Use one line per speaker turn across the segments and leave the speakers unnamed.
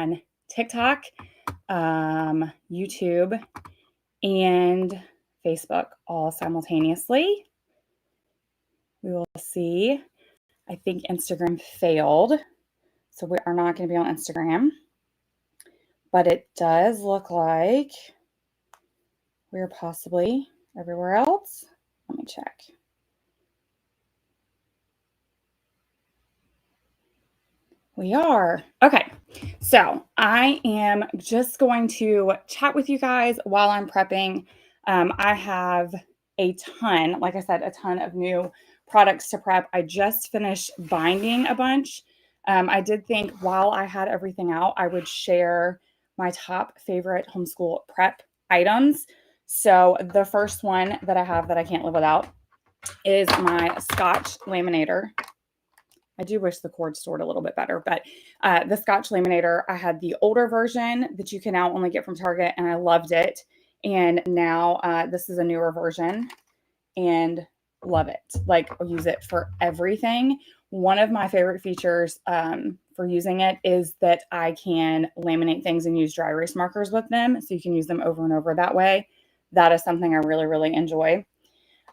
on TikTok, YouTube, and Facebook all simultaneously. We will see. I think Instagram failed, so we are not going to be on Instagram. But it does look like we're possibly everywhere else. Let me check. We are. Okay, so I am just going to chat with you guys while I'm prepping. I have a ton, like I said, a ton of new products to prep. I just finished binding a bunch. I did think while I had everything out, I would share my top favorite homeschool prep items. So the first one that I have that I can't live without is my Scotch laminator. I do wish the cord stored a little bit better, but the Scotch laminator, I had the older version that you can now only get from Target, and I loved it. And now this is a newer version and love it. Like, I'll use it for everything. One of my favorite features for using it is that I can laminate things and use dry erase markers with them. So you can use them over and over that way. That is something I really, really enjoy.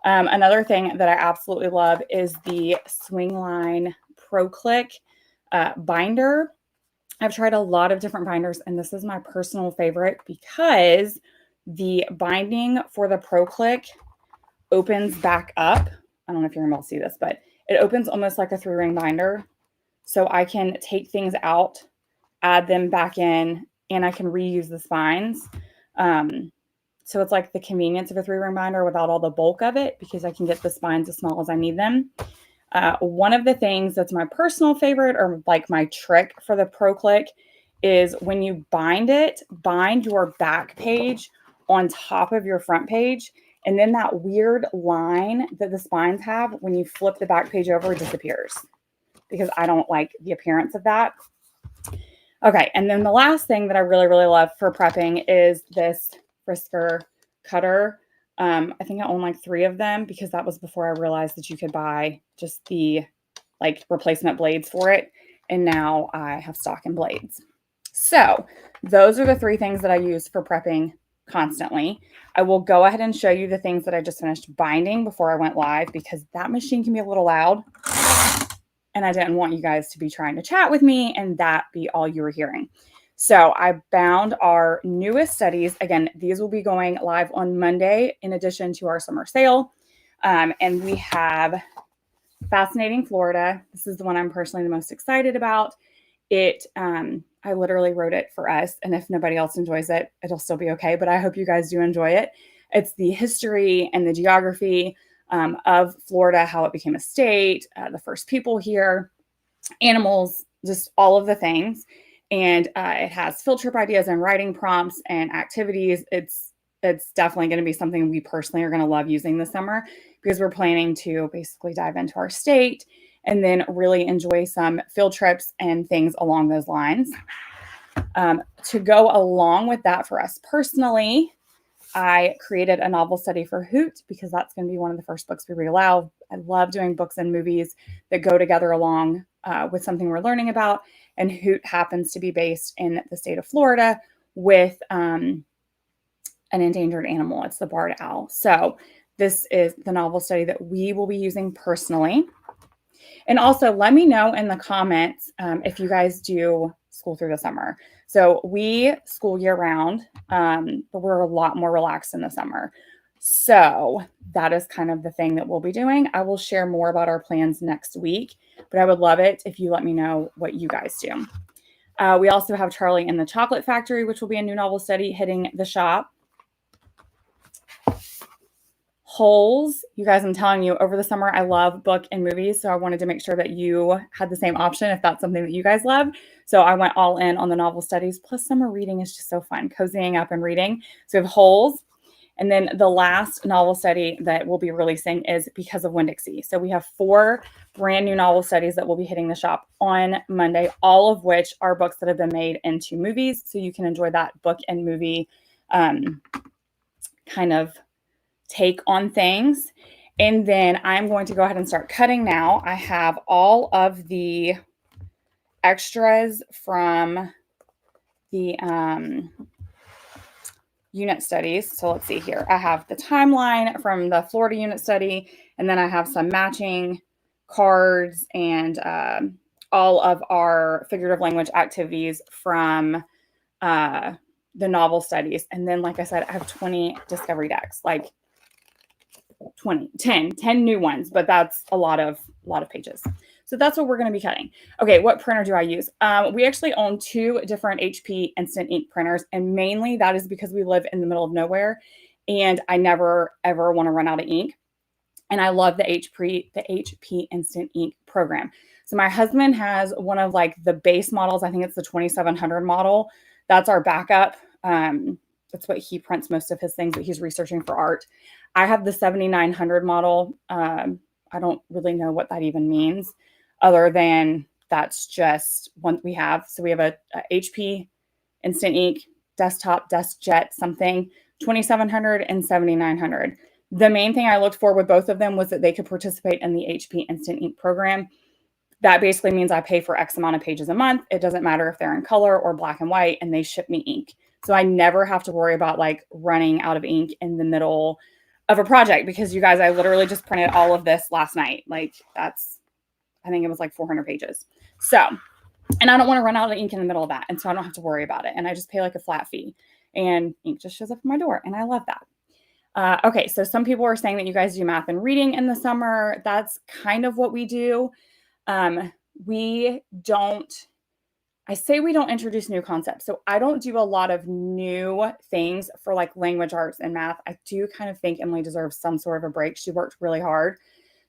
Another thing that I absolutely love is the Swingline Pro Click binder. I've tried a lot of different binders, and this is my personal favorite because the binding for the Pro Click opens back up. I don't know if you're able to see this, but it opens almost like a 3-ring binder. So I can take things out, add them back in, and I can reuse the spines. So it's like the convenience of a 3-ring binder without all the bulk of it, because I can get the spines as small as I need them. One of the things that's my personal favorite, or like my trick for the Pro Click, is when you bind it, bind your back page on top of your front page. And then that weird line that the spines have, when you flip the back page over, disappears, because I don't like the appearance of that. Okay, and then the last thing that I really, really love for prepping is this Frisker cutter. I think I own like 3 of them, because that was before I realized that you could buy just the like replacement blades for it. And now I have stock and blades. So those are the 3 things that I use for prepping constantly. I will go ahead and show you the things that I just finished binding before I went live, because that machine can be a little loud. And I didn't want you guys to be trying to chat with me and that be all you were hearing. So I bound our newest studies. Again, these will be going live on Monday in addition to our summer sale. And we have Fascinating Florida. This is the one I'm personally the most excited about. I literally wrote it for us, and if nobody else enjoys it, it'll still be okay, but I hope you guys do enjoy it. It's the history and the geography of Florida, how it became a state, the first people here, animals, just all of the things. And it has field trip ideas and writing prompts and activities. It's definitely going to be something we personally are going to love using this summer, because we're planning to basically dive into our state and then really enjoy some field trips and things along those lines. To go along with that for us personally, I created a novel study for Hoot, because that's going to be one of the first books we read aloud. I love doing books and movies that go together along with something we're learning about. And Hoot happens to be based in the state of Florida with an endangered animal. It's the barred owl. So this is the novel study that we will be using personally. And also let me know in the comments if you guys do school through the summer. So we school year round, but we're a lot more relaxed in the summer. So that is kind of the thing that we'll be doing. I will share more about our plans next week, but I would love it if you let me know what you guys do. We also have Charlie and the Chocolate Factory, which will be a new novel study hitting the shop. Holes, you guys, I'm telling you, over the summer, I love book and movies. So I wanted to make sure that you had the same option if that's something that you guys love. So I went all in on the novel studies. Plus, summer reading is just so fun, cozying up and reading. So we have Holes. And then the last novel study that we'll be releasing is Because of Winn-Dixie. So we have 4 brand new novel studies that will be hitting the shop on Monday, all of which are books that have been made into movies. So you can enjoy that book and movie kind of take on things. And then I'm going to go ahead and start cutting now. I have all of the extras from the unit studies. So let's see here. I have the timeline from the Florida unit study, and then I have some matching cards and all of our figurative language activities from the novel studies. And then, like I said, I have 20 discovery decks, like 10 new ones, but that's a lot of pages. So that's what we're going to be cutting. Okay, what printer do I use? We actually own 2 different HP instant ink printers, and mainly that is because we live in the middle of nowhere, and I never ever want to run out of ink. And I love the HP instant ink program. So my husband has one of like the base models. I think it's the 2700 model. That's our backup. That's what he prints most of his things that he's researching for art. I have the 7900 model. I don't really know what that even means, other than that's just one we have. So we have a HP Instant Ink desktop, DeskJet something, 2700 and 7900. The main thing I looked for with both of them was that they could participate in the HP Instant Ink program. That basically means I pay for X amount of pages a month. It doesn't matter if they're in color or black and white, and they ship me ink. So I never have to worry about like running out of ink in the middle of a project, because you guys, I literally just printed all of this last night. Like that's, I think it was like 400 pages. So, and I don't want to run out of ink in the middle of that. And so I don't have to worry about it. And I just pay like a flat fee, and ink just shows up at my door. And I love that. Okay, so some people are saying that you guys do math and reading in the summer. That's kind of what we do. I say we don't introduce new concepts. So I don't do a lot of new things for like language arts and math. I do kind of think Emily deserves some sort of a break. She worked really hard.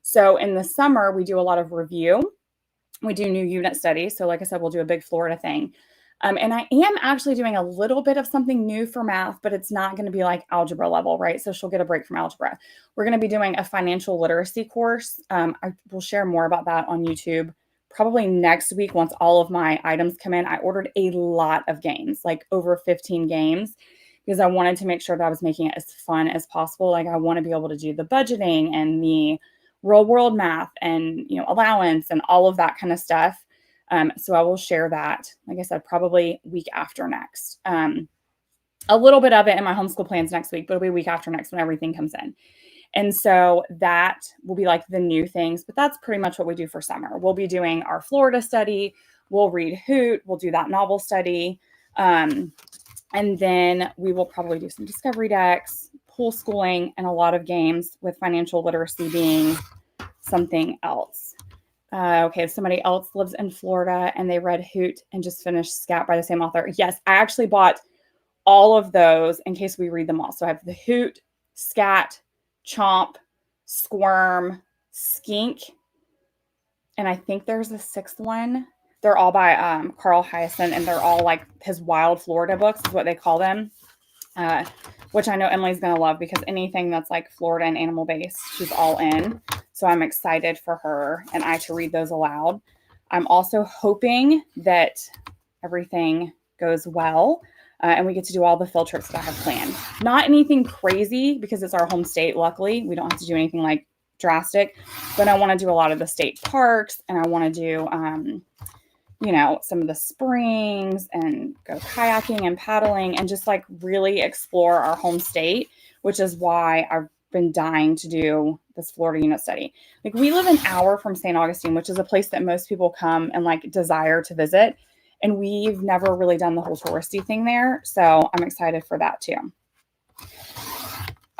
So in the summer, we do a lot of review. We do new unit studies. So like I said, we'll do a big Florida thing. And I am actually doing a little bit of something new for math, but it's not going to be like algebra level, right? So she'll get a break from algebra. We're going to be doing a financial literacy course. I will share more about that on YouTube probably next week once all of my items come in. I ordered a lot of games, like over 15 games, because I wanted to make sure that I was making it as fun as possible. Like I want to be able to do the budgeting and the real world math and, allowance and all of that kind of stuff. So I will share that, like I said, probably week after next. A little bit of it in my homeschool plans next week, but it'll be week after next when everything comes in. And so that will be like the new things, but that's pretty much what we do for summer. We'll be doing our Florida study. We'll read Hoot. We'll do that novel study. And then we will probably do some discovery decks, pool schooling, and a lot of games, with financial literacy being something else. Okay, somebody else lives in Florida and they read Hoot and just finished Scat by the same author. Yes, I actually bought all of those in case we read them all. So I have the Hoot, Scat, Chomp, Squirm, Skink, and I think there's a 6th one. They're all by Carl Hyacin, and they're all like his Wild Florida books is what they call them, which I know Emily's going to love, because anything that's like Florida and animal based, she's all in. So I'm excited for her and I to read those aloud. I'm also hoping that everything goes well. And we get to do all the field trips that I have planned. Not anything crazy, because it's our home state. Luckily, we don't have to do anything like drastic, but I want to do a lot of the state parks, and I want to do, some of the springs and go kayaking and paddling and just like really explore our home state, which is why I've been dying to do this Florida unit study. Like we live an hour from St. Augustine, which is a place that most people come and like desire to visit. And we've never really done the whole touristy thing there. So I'm excited for that too.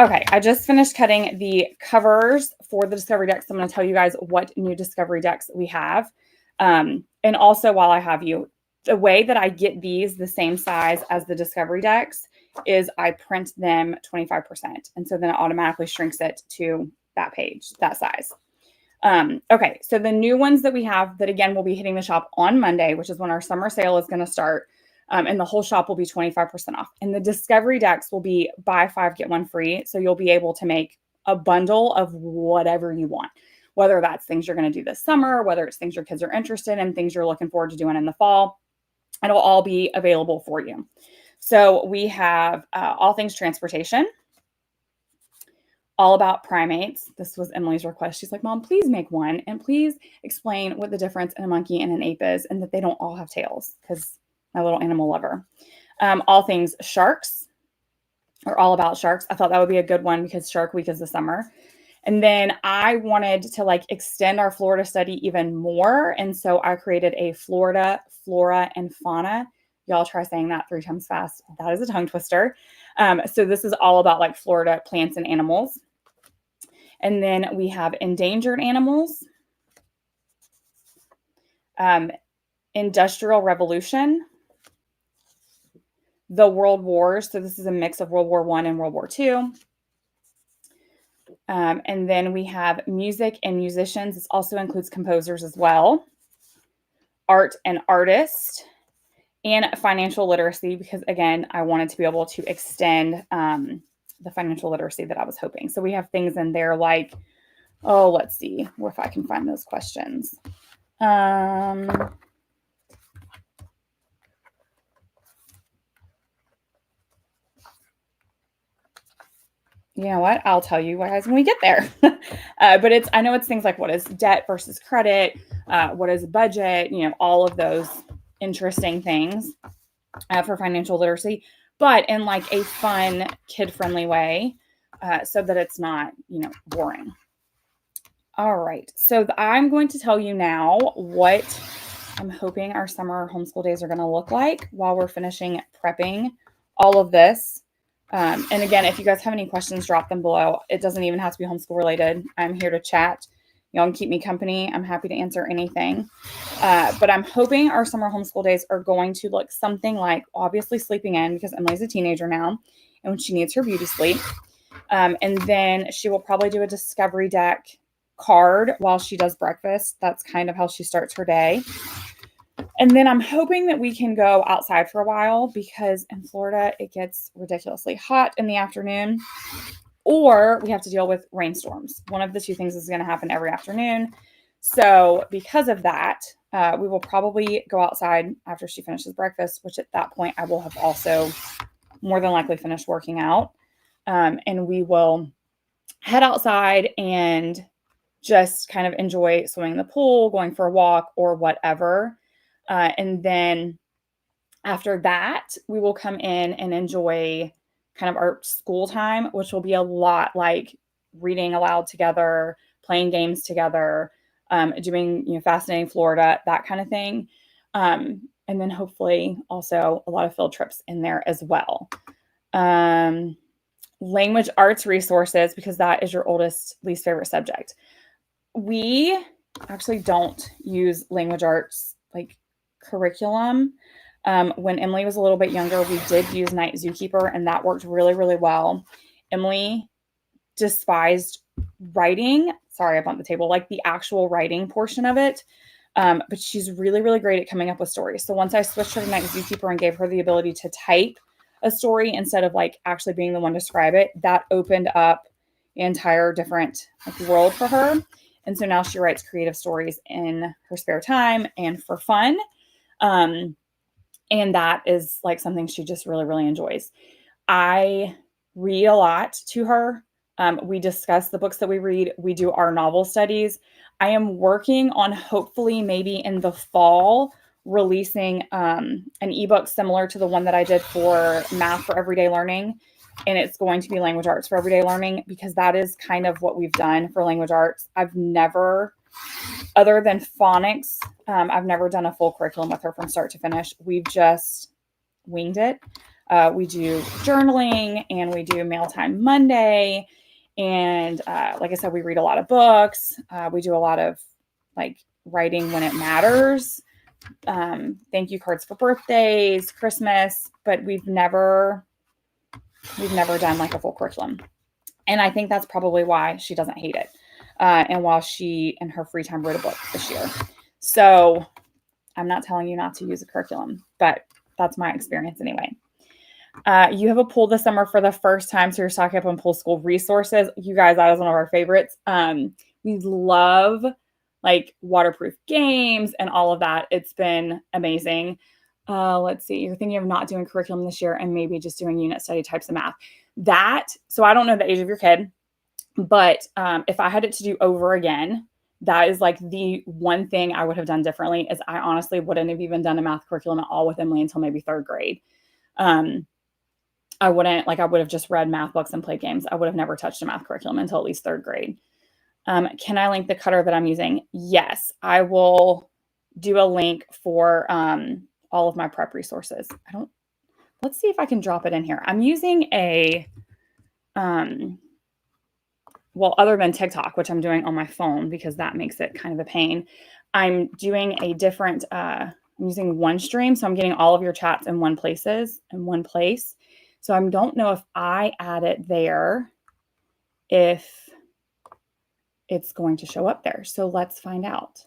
Okay, I just finished cutting the covers for the Discovery decks. I'm going to tell you guys what new Discovery decks we have. And also, while I have you, the way that I get these the same size as the Discovery decks is I print them 25%. And so then it automatically shrinks it to that page, that size. Okay, so the new ones that we have that, again, will be hitting the shop on Monday, which is when our summer sale is going to start, and the whole shop will be 25% off. And the Discovery decks will be buy 5, get 1 free. So you'll be able to make a bundle of whatever you want, whether that's things you're going to do this summer, whether it's things your kids are interested in, things you're looking forward to doing in the fall. It'll all be available for you. So we have all things transportation, all about primates. This was Emily's request. She's like, Mom, please make one, and please explain what the difference in a monkey and an ape is, and that they don't all have tails, because my little animal lover. All things sharks, or all about sharks. I thought that would be a good one because Shark Week is the summer. And then I wanted to like extend our Florida study even more. And so I created a Florida flora and fauna. Y'all try saying that 3 times fast. That is a tongue twister. So this is all about like Florida plants and animals. And then we have endangered animals, industrial revolution, the world wars. So this is a mix of World War I and World War II. And then we have music and musicians. This also includes composers as well. Art and artist, and financial literacy, because again, I wanted to be able to extend the financial literacy that I was hoping. So we have things in there like, oh, let's see if I can find those questions. You know what? I'll tell you guys when we get there. But I know it's things like what is debt versus credit, what is budget, all of those interesting things for financial literacy, but in like a fun, kid-friendly way, so that it's not, boring. All right. So I'm going to tell you now what I'm hoping our summer homeschool days are going to look like while we're finishing prepping all of this. And again, if you guys have any questions, drop them below. It doesn't even have to be homeschool related. I'm here to chat. Y'all can keep me company. I'm happy to answer anything. But I'm hoping our summer homeschool days are going to look something like, obviously sleeping in, because Emily's a teenager now and when she needs her beauty sleep. And then she will probably do a discovery deck card while she does breakfast. That's kind of how she starts her day. And then I'm hoping that we can go outside for a while, because in Florida, it gets ridiculously hot in the afternoon, or we have to deal with rainstorms. One of the two things is going to happen every afternoon. So because of that, we will probably go outside after she finishes breakfast, which at that point I will have also more than likely finished working out. And we will head outside and just kind of enjoy swimming in the pool, going for a walk, or whatever. And then after that, we will come in and enjoy kind of our school time, which will be a lot like reading aloud together, playing games together, doing, Fascinating Florida, that kind of thing. And then hopefully also a lot of field trips in there as well. Language arts resources, because that is your oldest, least favorite subject. We actually don't use language arts like curriculum. When Emily was a little bit younger, we did use Night Zookeeper, and that worked really, really well. Emily despised writing. Sorry, I bumped the table, like the actual writing portion of it. But she's really, really great at coming up with stories. So once I switched her to Night Zookeeper and gave her the ability to type a story instead of like actually being the one to describe it, that opened up an entire different world for her. And so now she writes creative stories in her spare time and for fun. And that is like something she just really, really enjoys. I read a lot to her. We discuss the books that we read. We do our novel studies. I am working on hopefully maybe in the fall releasing an ebook similar to the one that I did for Math for Everyday Learning. And it's going to be language arts for everyday learning, because that is kind of what we've done for language arts. I've never, other than phonics, I've never done a full curriculum with her from start to finish. We've just winged it. We do journaling, and we do Mail Time Monday. And like I said, we read a lot of books. We do a lot of like writing when it matters. Thank you cards for birthdays, Christmas, but we've never done like a full curriculum. And I think that's probably why she doesn't hate it. And while she, in her free time, wrote a book this year. So I'm not telling you not to use a curriculum, but that's my experience anyway. You have a pool this summer for the first time, so you're stocking up on pool school resources. You guys, that is one of our favorites. We love like waterproof games and all of that. It's been amazing. Let's see, you're thinking of not doing curriculum this year and maybe just doing unit study types of math. So I don't know the age of your kid, but if I had it to do over again, that is like the one thing I would have done differently. Is I honestly wouldn't have even done a math curriculum at all with Emily until maybe third grade. I would have just read math books and played games. I would have never touched a math curriculum until at least 3rd grade. Can I link the cutter that I'm using? Yes, I will do a link for all of my prep resources. Let's see if I can drop it in here. I'm using a, other than TikTok, which I'm doing on my phone because that makes it kind of a pain. I'm doing a different, I'm using OneStream. So I'm getting all of your chats in one place. So I don't know if I add it there, if it's going to show up there. So let's find out.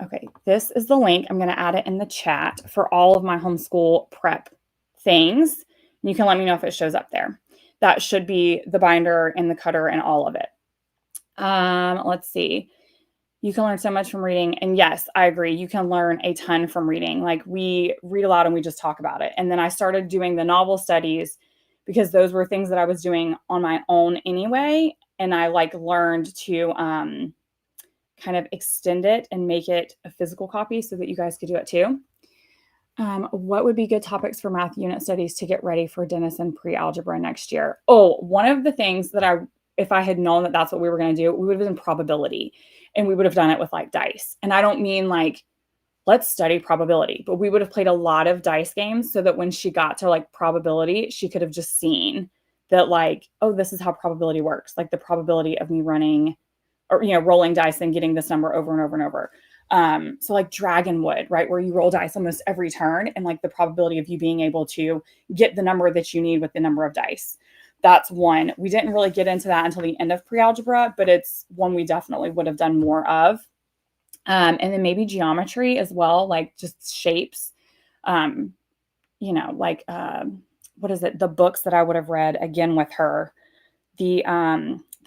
Okay, this is the link. I'm going to add it in the chat for all of my homeschool prep things. You can let me know if it shows up there. That should be the binder and the cutter and all of it. Let's see. You can learn so much from reading. And yes, I agree. You can learn a ton from reading. Like, we read aloud and we just talk about it. And then I started doing the novel studies because those were things that I was doing on my own anyway. And I learned to kind of extend it and make it a physical copy so that you guys could do it too. What would be good topics for math unit studies to get ready for Denison pre-algebra next year? Oh, one of the things that if I had known that that's what we were going to do, we would have done probability, and we would have done it with dice. And I don't mean let's study probability, but we would have played a lot of dice games so that when she got to probability, she could have just seen that oh, this is how probability works. The probability of me running or, rolling dice and getting this number over and over and over. So Dragonwood, right? Where you roll dice almost every turn, and the probability of you being able to get the number that you need with the number of dice. That's one. We didn't really get into that until the end of pre-algebra, but it's one we definitely would have done more of. And then maybe geometry as well, just shapes. What is it? The books that I would have read again with her, the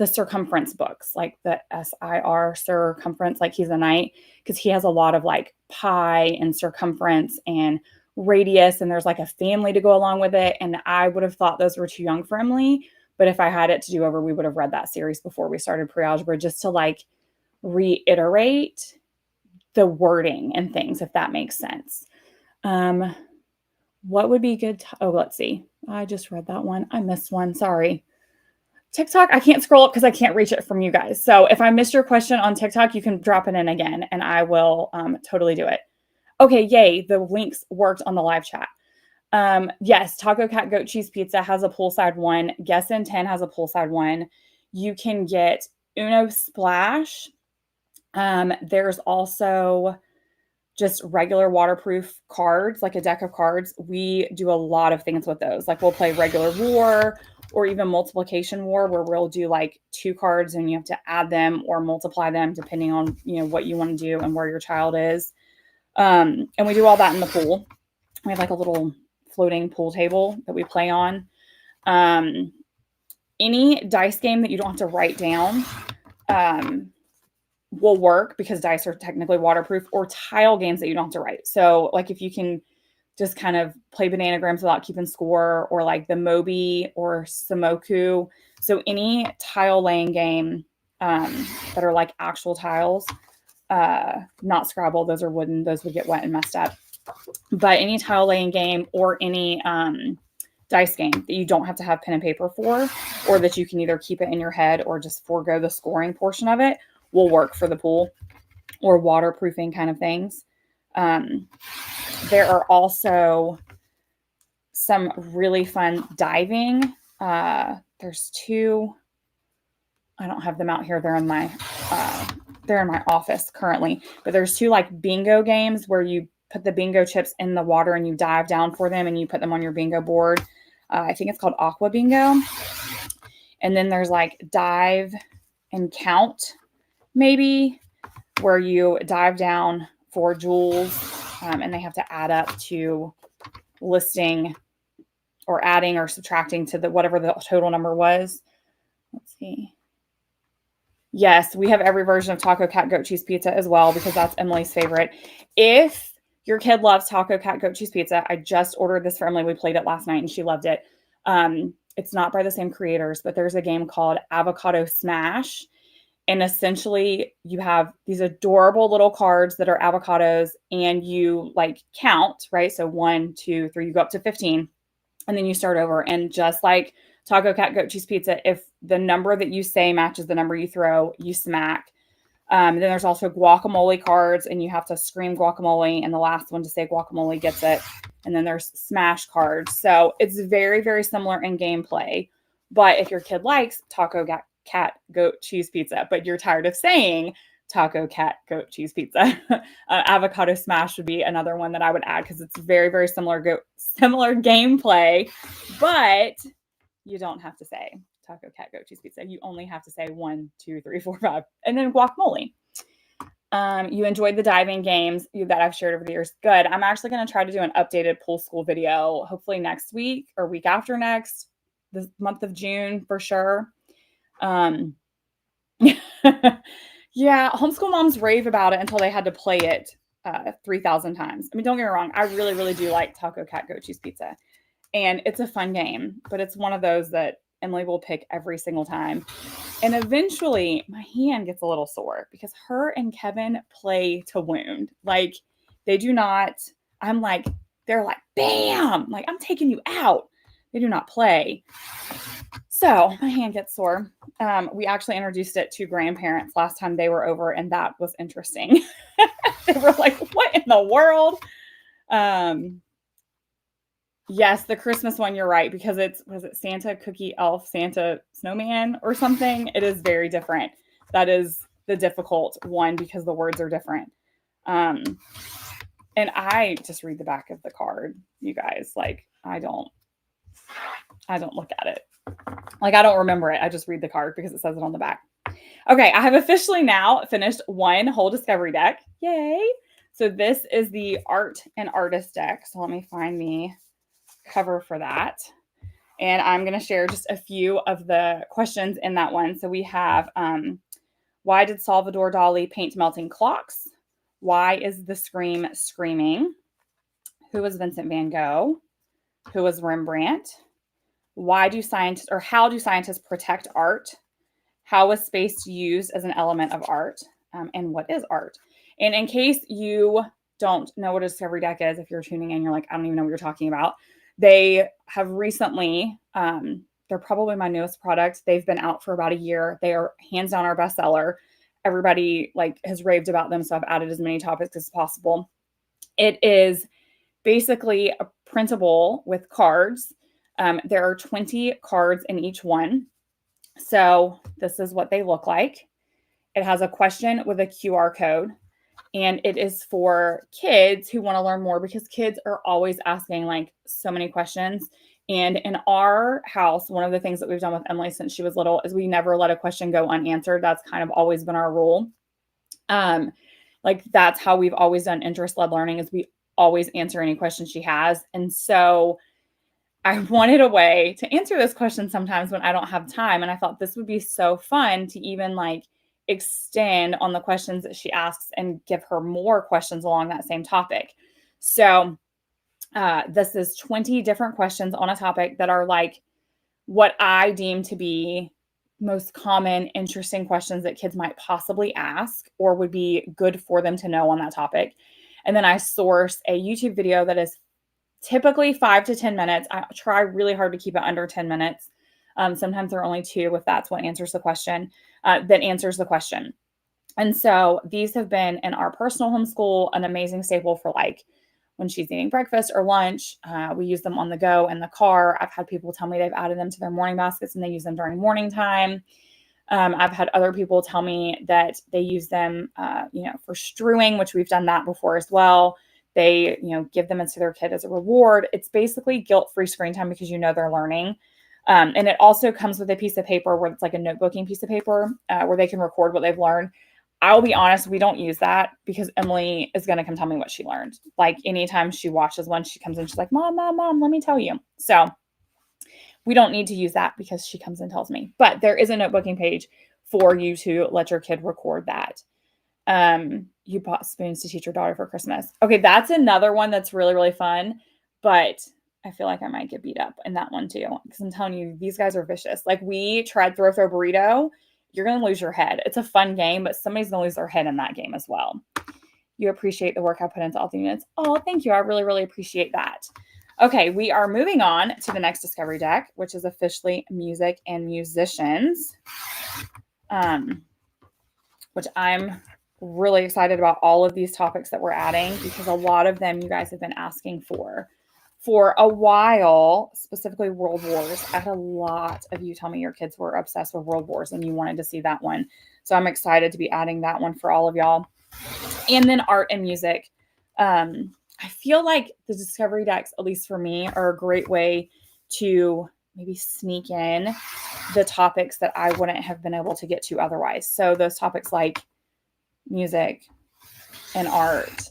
circumference books, the SIR circumference, he's a knight, because he has a lot of pi and circumference and radius, and there's a family to go along with it. And I would have thought those were too young for Emily, but if I had it to do over, we would have read that series before we started pre-algebra, just to reiterate the wording and things, if that makes sense. What would be good? Let's see. I just read that one. I missed one. Sorry. TikTok, I can't scroll up because I can't reach it from you guys. So if I missed your question on TikTok, you can drop it in again and I will totally do it. Okay, yay. The links worked on the live chat. Yes, Taco Cat Goat Cheese Pizza has a poolside one. Guess in 10 has a poolside one. You can get Uno Splash. There's also just regular waterproof cards, a deck of cards. We do a lot of things with those. We'll play regular war or even multiplication war, where we'll do 2 cards and you have to add them or multiply them depending on, what you want to do and where your child is. And we do all that in the pool. We have a little floating pool table that we play on. Any dice game that you don't have to write down will work, because dice are technically waterproof, or tile games that you don't have to write. So if you can just kind of play bananagrams without keeping score, or the Moby or Sumoku. So any tile laying game that are actual tiles, not Scrabble, those are wooden, those would get wet and messed up. But any tile laying game or any dice game that you don't have to have pen and paper for, or that you can either keep it in your head or just forego the scoring portion of it, will work for the pool, or waterproofing kind of things. There are also some really fun diving. There's 2. I don't have them out here. They're in my office currently, but there's 2 bingo games where you put the bingo chips in the water and you dive down for them and you put them on your bingo board. I think it's called Aqua Bingo. And then there's dive and count, maybe, where you dive down for jewels, and they have to add up to listing or adding or subtracting to whatever the total number was. Let's see. Yes, we have every version of Taco Cat Goat Cheese Pizza as well, because that's Emily's favorite. If your kid loves Taco Cat Goat Cheese Pizza, I just ordered this for Emily. We played it last night and she loved it. It's not by the same creators, but there's a game called Avocado Smash. And essentially you have these adorable little cards that are avocados, and you like count, right? So 1, 2, 3, you go up to 15, and then you start over. And just like taco, cat, goat, cheese, pizza, if the number that you say matches the number you throw, you smack. Then there's also guacamole cards, and you have to scream guacamole, and the last one to say guacamole gets it. And then there's smash cards. So it's very, very similar in gameplay. But if your kid likes taco, cat, goat, cheese, pizza, but you're tired of saying taco, cat, goat, cheese, pizza, avocado smash would be another one that I would add, because it's very, very similar gameplay, but you don't have to say taco, cat, goat, cheese, pizza. You only have to say 1, 2, 3, 4, 5, and then guacamole. You enjoyed the diving games that I've shared over the years. Good. I'm actually going to try to do an updated Poolschool video, hopefully next week or week after next, the month of June for sure. Yeah, homeschool moms rave about it until they had to play it 3,000 times. I mean, don't get me wrong. I really, really do like taco, cat, goat, cheese, pizza. And it's a fun game, but it's one of those that Emily will pick every single time. And eventually my hand gets a little sore because her and Kevin play to wound. Like, they do not, they're like, bam, like, I'm taking you out. They do not play. So my hand gets sore. We actually introduced it to grandparents last time they were over, and that was interesting. They were like, what in the world? Yes, the Christmas one, you're right, because was it Santa, Cookie, Elf, Santa, Snowman or something? It is very different. That is the difficult one because the words are different. And I just read the back of the card, you guys. Like, I don't look at it. Like, I don't remember it. I just read the card because it says it on the back. Okay, I have officially now finished one whole discovery deck. Yay! So this is the art and artist deck. So let me find the cover for that. And I'm going to share just a few of the questions in that one. So we have, why did Salvador Dali paint melting clocks? Why is the scream screaming? Who was Vincent van Gogh? Who was Rembrandt? Why do scientists, or how do scientists protect art? How was space used as an element of art? And what is art? And in case you don't know what a discovery deck is, if you're tuning in, you're like, I don't even know what you're talking about. They have recently, they're probably my newest product. They've been out for about a year. They are hands down our bestseller. Everybody has raved about them, so I've added as many topics as possible. It is basically a printable with cards. There are 20 cards in each one. So this is what they look like. It has a question with a QR code, and it is for kids who want to learn more, because kids are always asking like so many questions. And in our house, one of the things that we've done with Emily since she was little is we never let a question go unanswered. That's kind of always been our rule. That's how we've always done interest-led learning, is we always answer any questions she has. And so I wanted a way to answer this question sometimes when I don't have time. And I thought this would be so fun to even extend on the questions that she asks and give her more questions along that same topic. So this is 20 different questions on a topic that are what I deem to be most common, interesting questions that kids might possibly ask or would be good for them to know on that topic. And then I source a YouTube video that is typically 5 to 10 minutes. I try really hard to keep it under 10 minutes. Sometimes they're only 2 if that's what answers the question, that answers the question. And so these have been in our personal homeschool an amazing staple for when she's eating breakfast or lunch. We use them on the go in the car. I've had people tell me they've added them to their morning baskets and they use them during morning time. I've had other people tell me that they use them, for strewing, which we've done that before as well. They, give them to their kid as a reward. It's basically guilt-free screen time because they're learning. And it also comes with a piece of paper where it's like a notebooking piece of paper where they can record what they've learned. I'll be honest, we don't use that because Emily is going to come tell me what she learned. Anytime she watches one, she comes in, she's like, Mom, let me tell you. So we don't need to use that because she comes and tells me. But there is a notebooking page for you to let your kid record that. You bought spoons to teach your daughter for Christmas. Okay, that's another one that's really, really fun. But I feel like I might get beat up in that one too. Because I'm telling you, these guys are vicious. We tried throw burrito you're going to lose your head. It's a fun game, but somebody's going to lose their head in that game as well. You appreciate the work I put into all the units. Oh, thank you. I really, really appreciate that. Okay, we are moving on to the next discovery deck, which is officially music and musicians, which I'm really excited about all of these topics that we're adding because a lot of them you guys have been asking for a while, specifically World Wars. I had a lot of you tell me your kids were obsessed with World Wars and you wanted to see that one. So I'm excited to be adding that one for all of y'all. And then art and music. I feel like the discovery decks, at least for me, are a great way to maybe sneak in the topics that I wouldn't have been able to get to otherwise. So those topics like music and art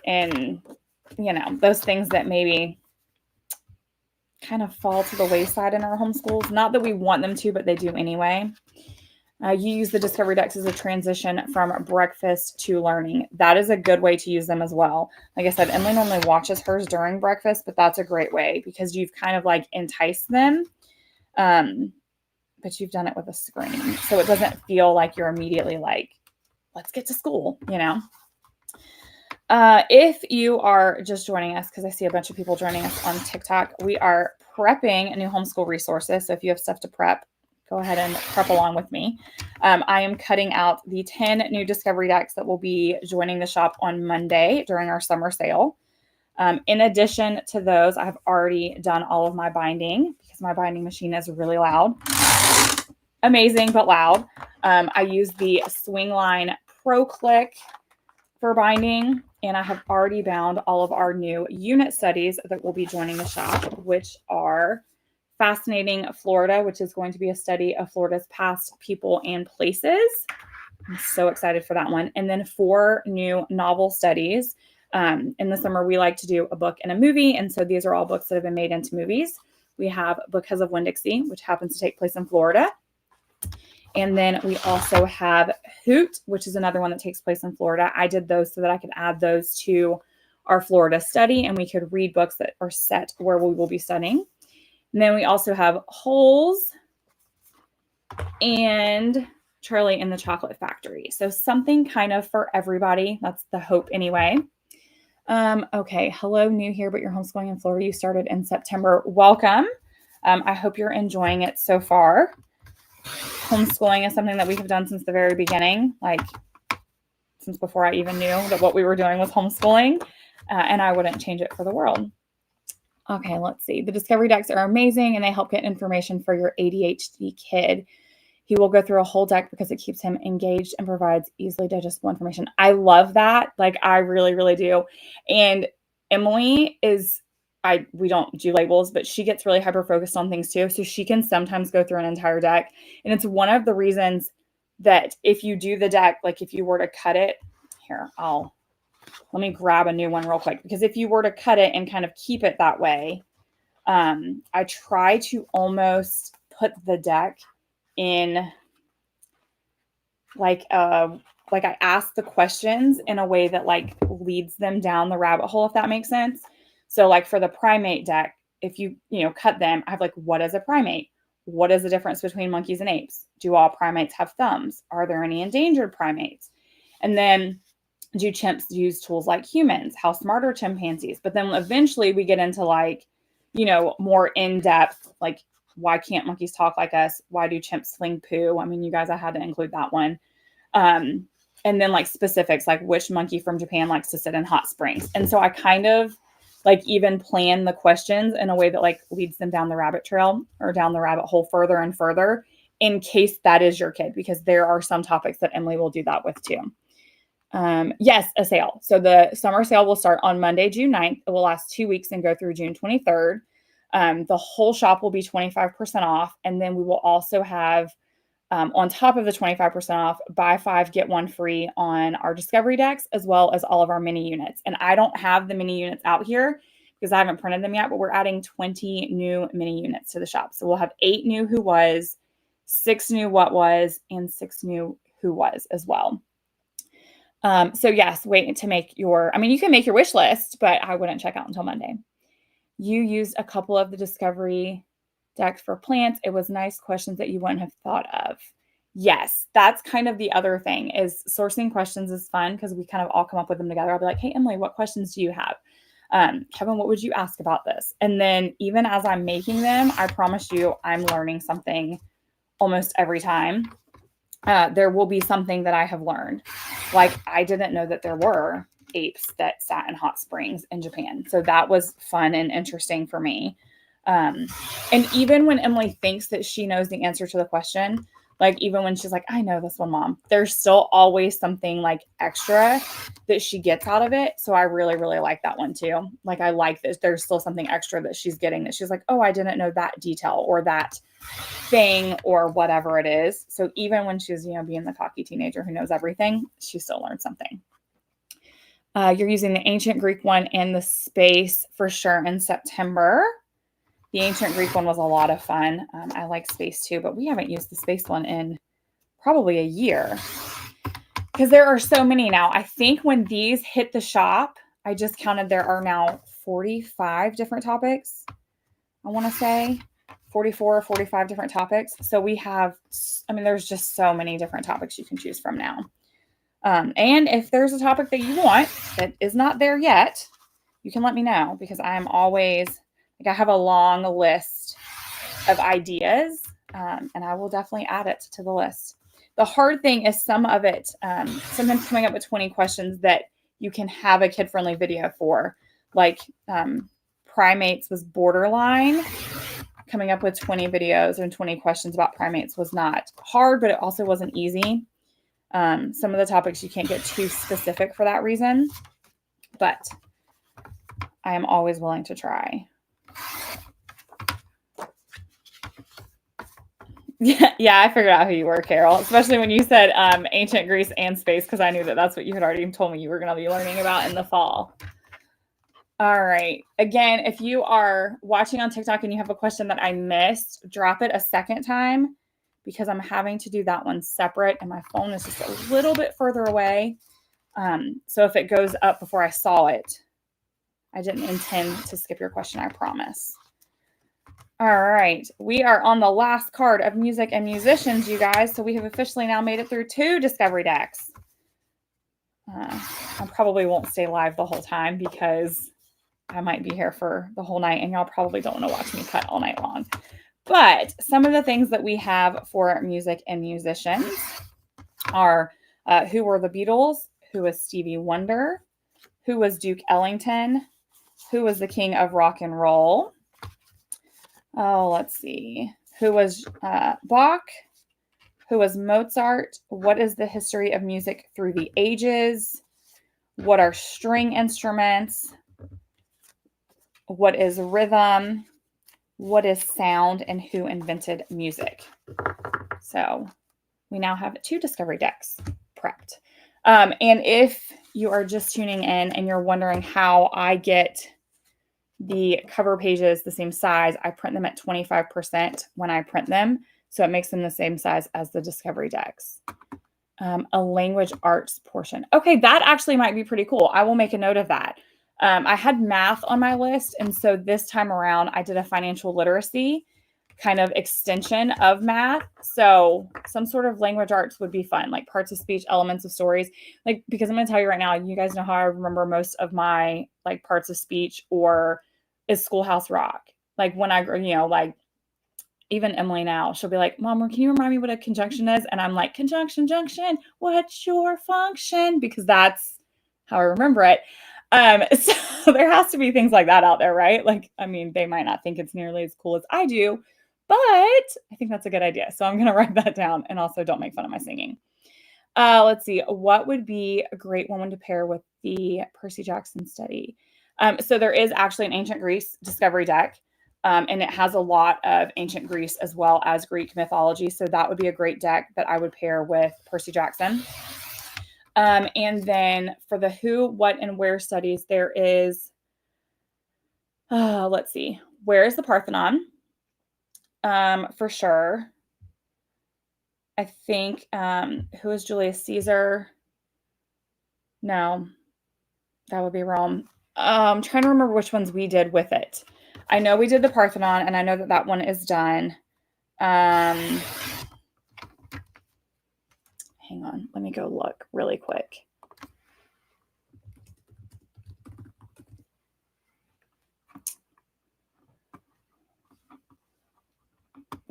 and, you know, those things that maybe kind of fall to the wayside in our homeschools. Not that we want them to, but they do anyway. You use the discovery decks as a transition from breakfast to learning. That is a good way to use them as well. Like I said, Emily normally watches hers during breakfast, but that's a great way because you've kind of like enticed them, but you've done it with a screen. So it doesn't feel like you're immediately like, let's get to school, you know? If you are just joining us, because I see a bunch of people joining us on TikTok, we are prepping new homeschool resources. So if you have stuff to prep, go ahead and prep along with me. I am cutting out the 10 new discovery decks that will be joining the shop on Monday during our summer sale. In addition to those, I've already done all of my binding because my binding machine is really loud. Amazing, but loud. I use the Swingline Pro Click for binding, and I have already bound all of our new unit studies that will be joining the shop, which are Fascinating Florida, which is going to be a study of Florida's past people and places. I'm so excited for that one. And then 4 new novel studies. In the summer, we like to do a book and a movie. And so these are all books that have been made into movies. We have Because of Winn-Dixie, which happens to take place in Florida. And then we also have Hoot, which is another one that takes place in Florida. I did those so that I could add those to our Florida study and we could read books that are set where we will be studying. And then we also have Holes and Charlie and the Chocolate Factory. So something kind of for everybody. That's the hope anyway. Okay. Hello, new here, but you're homeschooling in Florida. You started in September. Welcome. I hope you're enjoying it so far. Homeschooling is something that we have done since the very beginning, like since before I even knew that what we were doing was homeschooling, and I wouldn't change it for the world. Okay, let's see. The discovery decks are amazing and they help get information for your ADHD kid. He will go through a whole deck because it keeps him engaged and provides easily digestible information. I love that. Like I really, really do. And Emily is, we don't do labels, but she gets really hyper focused on things too. So she can sometimes go through an entire deck. And it's one of the reasons that if you do the deck, like if you were to cut it here, let me grab a new one real quick, because if you were to cut it and kind of keep it that way, I try to almost put the deck in like I ask the questions in a way that like leads them down the rabbit hole, if that makes sense. So like for the primate deck, if you cut them, I have like, what is a primate? What is the difference between monkeys and apes? Do all primates have thumbs? Are there any endangered primates? And then do chimps use tools like humans? How smart are chimpanzees? But then eventually we get into like, more in-depth, like why can't monkeys talk like us? Why do chimps fling poo? I mean, you guys, I had to include that one. And then like specifics, like which monkey from Japan likes to sit in hot springs. And so I kind of like even plan the questions in a way that like leads them down the rabbit trail or down the rabbit hole further and further in case that is your kid, because there are some topics that Emily will do that with too. Yes, a sale. So the summer sale will start on Monday, June 9th. It will last 2 weeks and go through June 23rd. The whole shop will be 25% off. And then we will also have, on top of the 25% off, buy 5, get 1 free on our discovery decks, as well as all of our mini units. And I don't have the mini units out here because I haven't printed them yet, but we're adding 20 new mini units to the shop. So we'll have 8 new Who Was, 6 new What Was, and 6 new Who Was as well. So yes, wait to make your, you can make your wish list, but I wouldn't check out until Monday. You used a couple of the discovery decks for plants. It was nice questions that you wouldn't have thought of. Yes, that's kind of the other thing is sourcing questions is fun because we kind of all come up with them together. I'll be like, hey, Emily, what questions do you have? Kevin, what would you ask about this? And then even as I'm making them, I promise you, I'm learning something almost every time. There will be something that I have learned. Like I didn't know that there were apes that sat in hot springs in Japan. So that was fun and interesting for me. And even when Emily thinks that she knows the answer to the question, like even when she's like, I know this one, Mom, there's still always something like extra that she gets out of it. So I really, really like that one too. Like I like this. There's still something extra that she's getting that she's like, oh, I didn't know that detail or that thing or whatever it is. So even when she's, being the cocky teenager who knows everything, she still learns something. You're using the ancient Greek one and the space for sure in September. The ancient Greek one was a lot of fun. I like space too, but we haven't used the space one in probably a year because there are so many now. I think when these hit the shop, I just counted there are now 45 different topics. I want to say 44 or 45 different topics. So we have, there's just so many different topics you can choose from now. And if there's a topic that you want that is not there yet, you can let me know because I'm always, I have a long list of ideas and I will definitely add it to the list. The hard thing is some of it, sometimes coming up with 20 questions that you can have a kid-friendly video for, like primates was borderline. Coming up with 20 videos and 20 questions about primates was not hard, but it also wasn't easy. Some of the topics you can't get too specific for that reason, but I am always willing to try. Yeah, I figured out who you were, Carol, especially when you said ancient Greece and space, because I knew that that's what you had already told me you were going to be learning about in the fall. All right. Again, if you are watching on TikTok and you have a question that I missed, drop it a second time because I'm having to do that one separate and my phone is just a little bit further away. So if it goes up before I saw it, I didn't intend to skip your question, I promise. All right. We are on the last card of music and musicians, you guys. So we have officially now made it through 2 discovery decks. I probably won't stay live the whole time because I might be here for the whole night and y'all probably don't want to watch me cut all night long. But some of the things that we have for music and musicians are who were the Beatles, who was Stevie Wonder, who was Duke Ellington, who was the king of rock and roll. Oh, let's see. Who was Bach? Who was Mozart? What is the history of music through the ages? What are string instruments? What is rhythm? What is sound? And who invented music? So we now have 2 discovery decks prepped. And if you are just tuning in and you're wondering how I get the cover pages the same size, I print them at 25% when I print them. So it makes them the same size as the discovery decks. A language arts portion. Okay, that actually might be pretty cool. I will make a note of that. I had math on my list. And so this time around, I did a financial literacy kind of extension of math. So some sort of language arts would be fun, like parts of speech, elements of stories. Like, because I'm going to tell you right now, you guys know how I remember most of my like parts of speech or is Schoolhouse Rock. Like when I, like even Emily now, she'll be like, Mom, can you remind me what a conjunction is? And I'm like, conjunction, junction, what's your function? Because that's how I remember it. So there has to be things like that out there, right? Like, they might not think it's nearly as cool as I do, but I think that's a good idea. So I'm going to write that down and also don't make fun of my singing. Let's see. What would be a great one to pair with the Percy Jackson study? So there is actually an ancient Greece discovery deck, and it has a lot of ancient Greece as well as Greek mythology. So that would be a great deck that I would pair with Percy Jackson. And then for the who, what, and where studies, there is, let's see, where is the Parthenon? For sure. I think, who is Julius Caesar? No, that would be Rome. I'm trying to remember which ones we did with it. I know we did the Parthenon, and I know that one is done. hang on, let me go look really quick.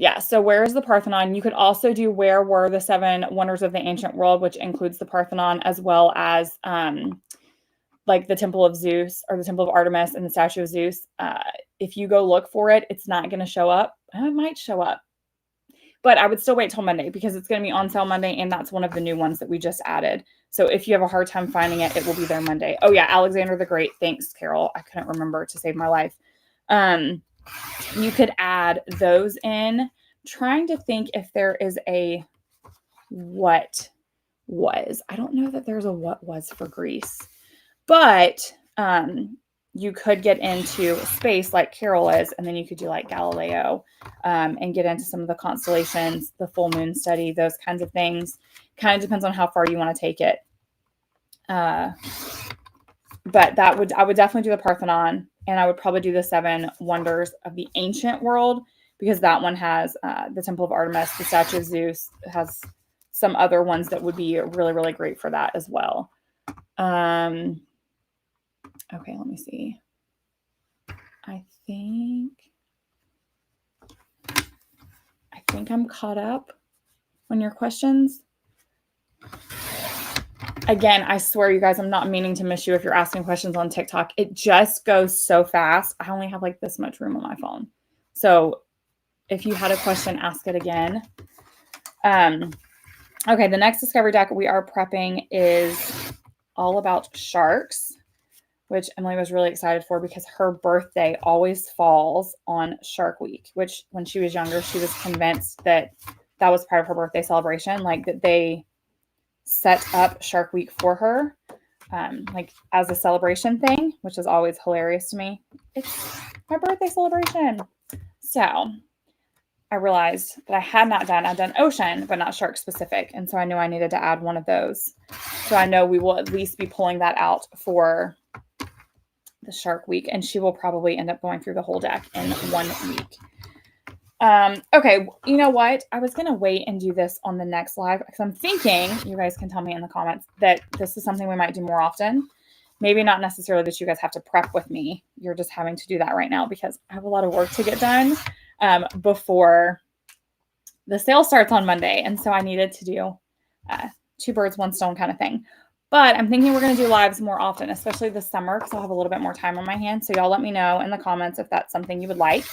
Yeah, so where is the Parthenon? You could also do where were the 7 wonders of the ancient world, which includes the Parthenon, as well as like the Temple of Zeus or the Temple of Artemis and the statue of Zeus. If you go look for it, it's not going to show up. It might show up, but I would still wait till Monday because it's going to be on sale Monday, and that's one of the new ones that we just added. So if you have a hard time finding it, it will be there Monday. Oh yeah, Alexander the Great. Thanks, Carol. I couldn't remember to save my life. You could add those in. Trying to think if there is a what was. I don't know that there's a what was for Greece, but you could get into space like Carol is, and then you could do like Galileo and get into some of the constellations, the full moon study, those kinds of things. Kind of depends on how far you want to take it. But I would definitely do the Parthenon, and I would probably do the 7 wonders of the ancient world because that one has the Temple of Artemis, the statue of Zeus. It has some other ones that would be really, really great for that as well. Okay, let me see. I think I'm caught up on your questions. Again, I swear, you guys, I'm not meaning to miss you if you're asking questions on TikTok. It just goes so fast. I only have like this much room on my phone. So if you had a question, ask it again. Okay, the next discovery deck we are prepping is all about sharks, which Emily was really excited for because her birthday always falls on Shark Week, which when she was younger, she was convinced that that was part of her birthday celebration, like that they set up Shark Week for her, like as a celebration thing, which is always hilarious to me. It's my birthday celebration. So I realized that I had not done, I'd done ocean, but not shark specific. And so I knew I needed to add one of those. So I know we will at least be pulling that out for the Shark Week, and she will probably end up going through the whole deck in 1 week. Okay, you know what? I was going to wait and do this on the next live because I'm thinking, you guys can tell me in the comments, that this is something we might do more often. Maybe not necessarily that you guys have to prep with me. You're just having to do that right now because I have a lot of work to get done before the sale starts on Monday. And so I needed to do 2 birds, 1 stone kind of thing. But I'm thinking we're going to do lives more often, especially this summer, because I'll have a little bit more time on my hands. So y'all let me know in the comments if that's something you would like.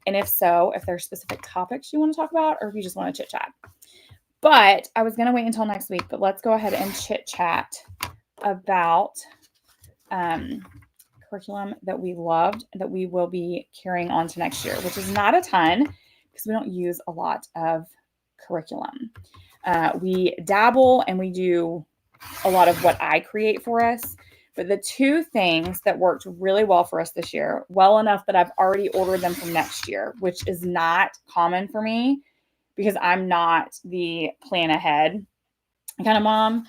And if so, if there's specific topics you want to talk about, or if you just want to chit chat. But I was going to wait until next week, but let's go ahead and chit chat about curriculum that we loved, that we will be carrying on to next year, which is not a ton because we don't use a lot of curriculum. We dabble and we do a lot of what I create for us. But the 2 things that worked really well for us this year, well enough that I've already ordered them for next year, which is not common for me because I'm not the plan ahead kind of mom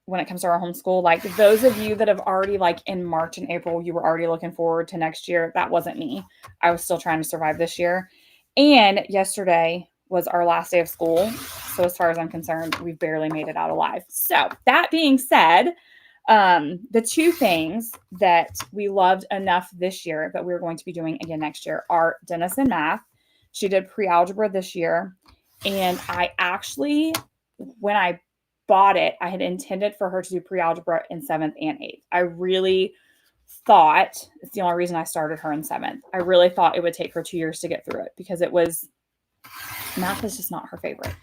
when it comes to our homeschool. Like those of you that have already, like in March and April, you were already looking forward to next year. That wasn't me. I was still trying to survive this year. And yesterday was our last day of school. So as far as I'm concerned, we've barely made it out alive. So that being said, the 2 things that we loved enough this year that we're going to be doing again next year are Denison math. She did pre-algebra this year. And I actually, when I bought it, I had intended for her to do pre-algebra in 7th and 8th. I really thought, it's the only reason I started her in 7th. I really thought it would take her 2 years to get through it because math is just not her favorite.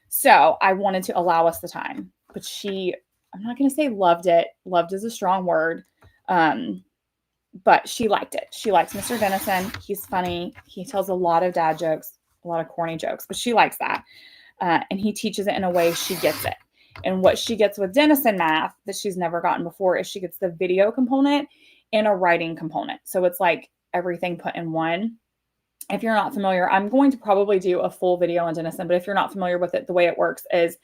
So I wanted to allow us the time, but I'm not going to say loved it. Loved is a strong word. But she liked it. She likes Mr. Denison. He's funny. He tells a lot of dad jokes, a lot of corny jokes, but she likes that. And he teaches it in a way she gets it. And what she gets with Denison math that she's never gotten before is she gets the video component and a writing component. So it's like everything put in one. If you're not familiar, I'm going to probably do a full video on Denison, but if you're not familiar with it, the way it works is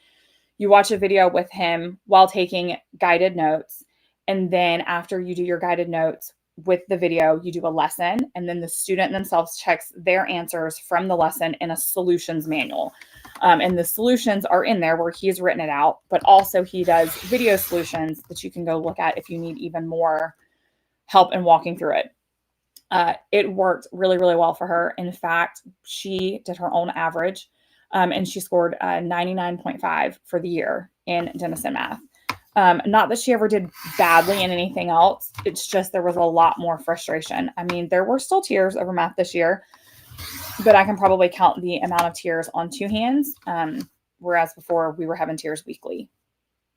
you watch a video with him while taking guided notes. And then after you do your guided notes with the video, you do a lesson. And then the student themselves checks their answers from the lesson in a solutions manual. And the solutions are in there where he's written it out, but also he does video solutions that you can go look at if you need even more help in walking through it. It worked really, really well for her. In fact, she did her own average, and she scored 99.5 for the year in Denison math. Not that she ever did badly in anything else. It's just there was a lot more frustration. I mean, there were still tears over math this year, but I can probably count the amount of tears on two hands, whereas before we were having tears weekly,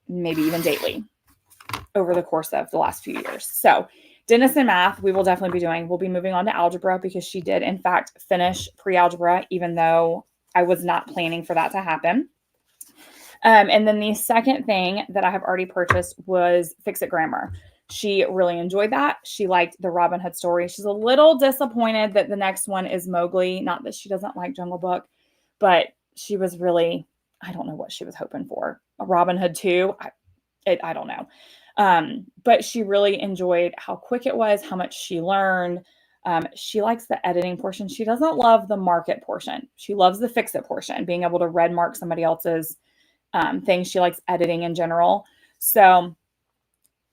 maybe even daily over the course of the last few years. So Denison math, we will definitely be doing. We'll be moving on to algebra because she did, in fact, finish pre-algebra, even though I was not planning for that to happen. And then the second thing that I have already purchased was Fix-It Grammar. She really enjoyed that. She liked the Robin Hood story. She's a little disappointed that the next one is Mowgli. Not that she doesn't like Jungle Book, but she was really, I don't know what she was hoping for. A Robin Hood 2? I don't know. But she really enjoyed how quick it was, how much she learned. She likes the editing portion. She doesn't love the market portion. She loves the fix-it portion, being able to red mark somebody else's things. She likes editing in general. So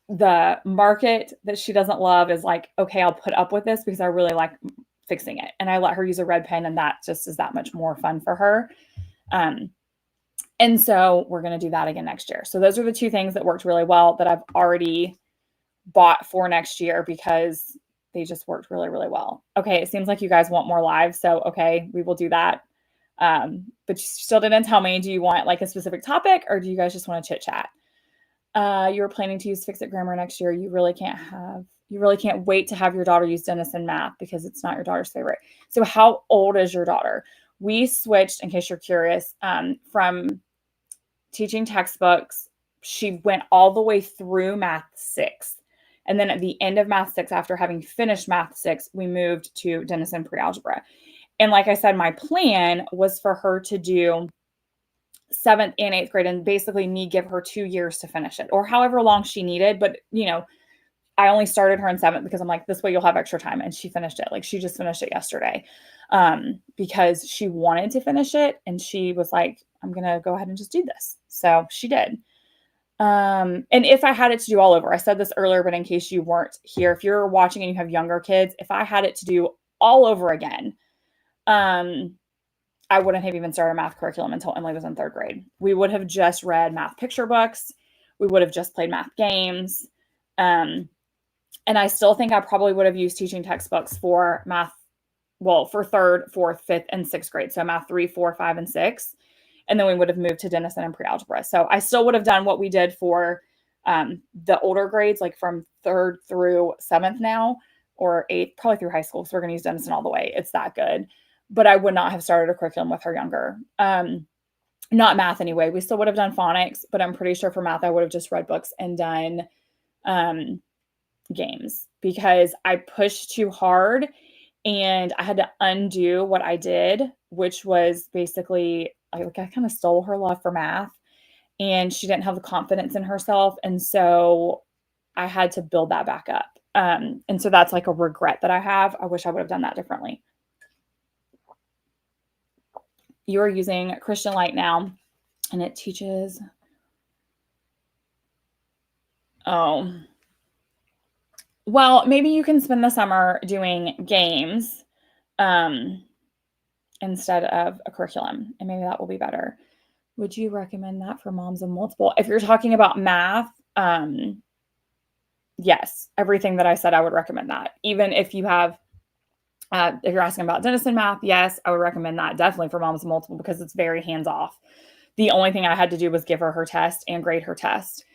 the market that she doesn't love is like, okay, I'll put up with this because I really like fixing it. And I let her use a red pen, and that just is that much more fun for her. And so we're going to do that again next year. So those are the two things that worked really well that I've already bought for next year because they just worked really, really well. Okay, it seems like you guys want more live. So, okay, we will do that. But you still didn't tell me, do you want like a specific topic or do you guys just want to chit chat? You were planning to use Fix-It Grammar next year. You really can't wait to have your daughter use Denison math because it's not your daughter's favorite. So how old is your daughter? We switched, in case you're curious, from teaching textbooks. She went all the way through Math 6. And then at the end of Math 6, after having finished Math 6, we moved to Denison Pre-Algebra. And like I said, my plan was for her to do 7th and 8th grade and basically me give her 2 years to finish it or however long she needed. But, you know, I only started her in 7th because I'm like, this way you'll have extra time. And she finished it. Like she just finished it yesterday because she wanted to finish it. And she was like, I'm going to go ahead and just do this. So she did. And if I had it to do all over, I said this earlier, but in case you weren't here, if you're watching and you have younger kids, if I had it to do all over again, I wouldn't have even started a math curriculum until Emily was in 3rd grade. We would have just read math picture books. We would have just played math games. And I still think I probably would have used teaching textbooks for math, well, for 3rd, 4th, 5th, and 6th grade. So math 3, 4, 5, and 6. And then we would have moved to Denison and pre-algebra. So I still would have done what we did for the older grades, like from 3rd through 7th now, or 8th, probably through high school. So we're going to use Denison all the way. It's that good. But I would not have started a curriculum with her younger. Not math anyway. We still would have done phonics, but I'm pretty sure for math, I would have just read books and done games because I pushed too hard and I had to undo what I did, which was basically I kind of stole her love for math and she didn't have the confidence in herself. And so I had to build that back up. And so that's like a regret that I have. I wish I would have done that differently. You are using Christian Light now and it teaches. Oh, well, maybe you can spend the summer doing games instead of a curriculum, and maybe that will be better. Would you recommend that for moms of multiple? If you're talking about math, yes, everything that I said, I would recommend that. Even if you have, if you're asking about Denison math, yes, I would recommend that definitely for moms of multiple because it's very hands-off. The only thing I had to do was give her her test and grade her test.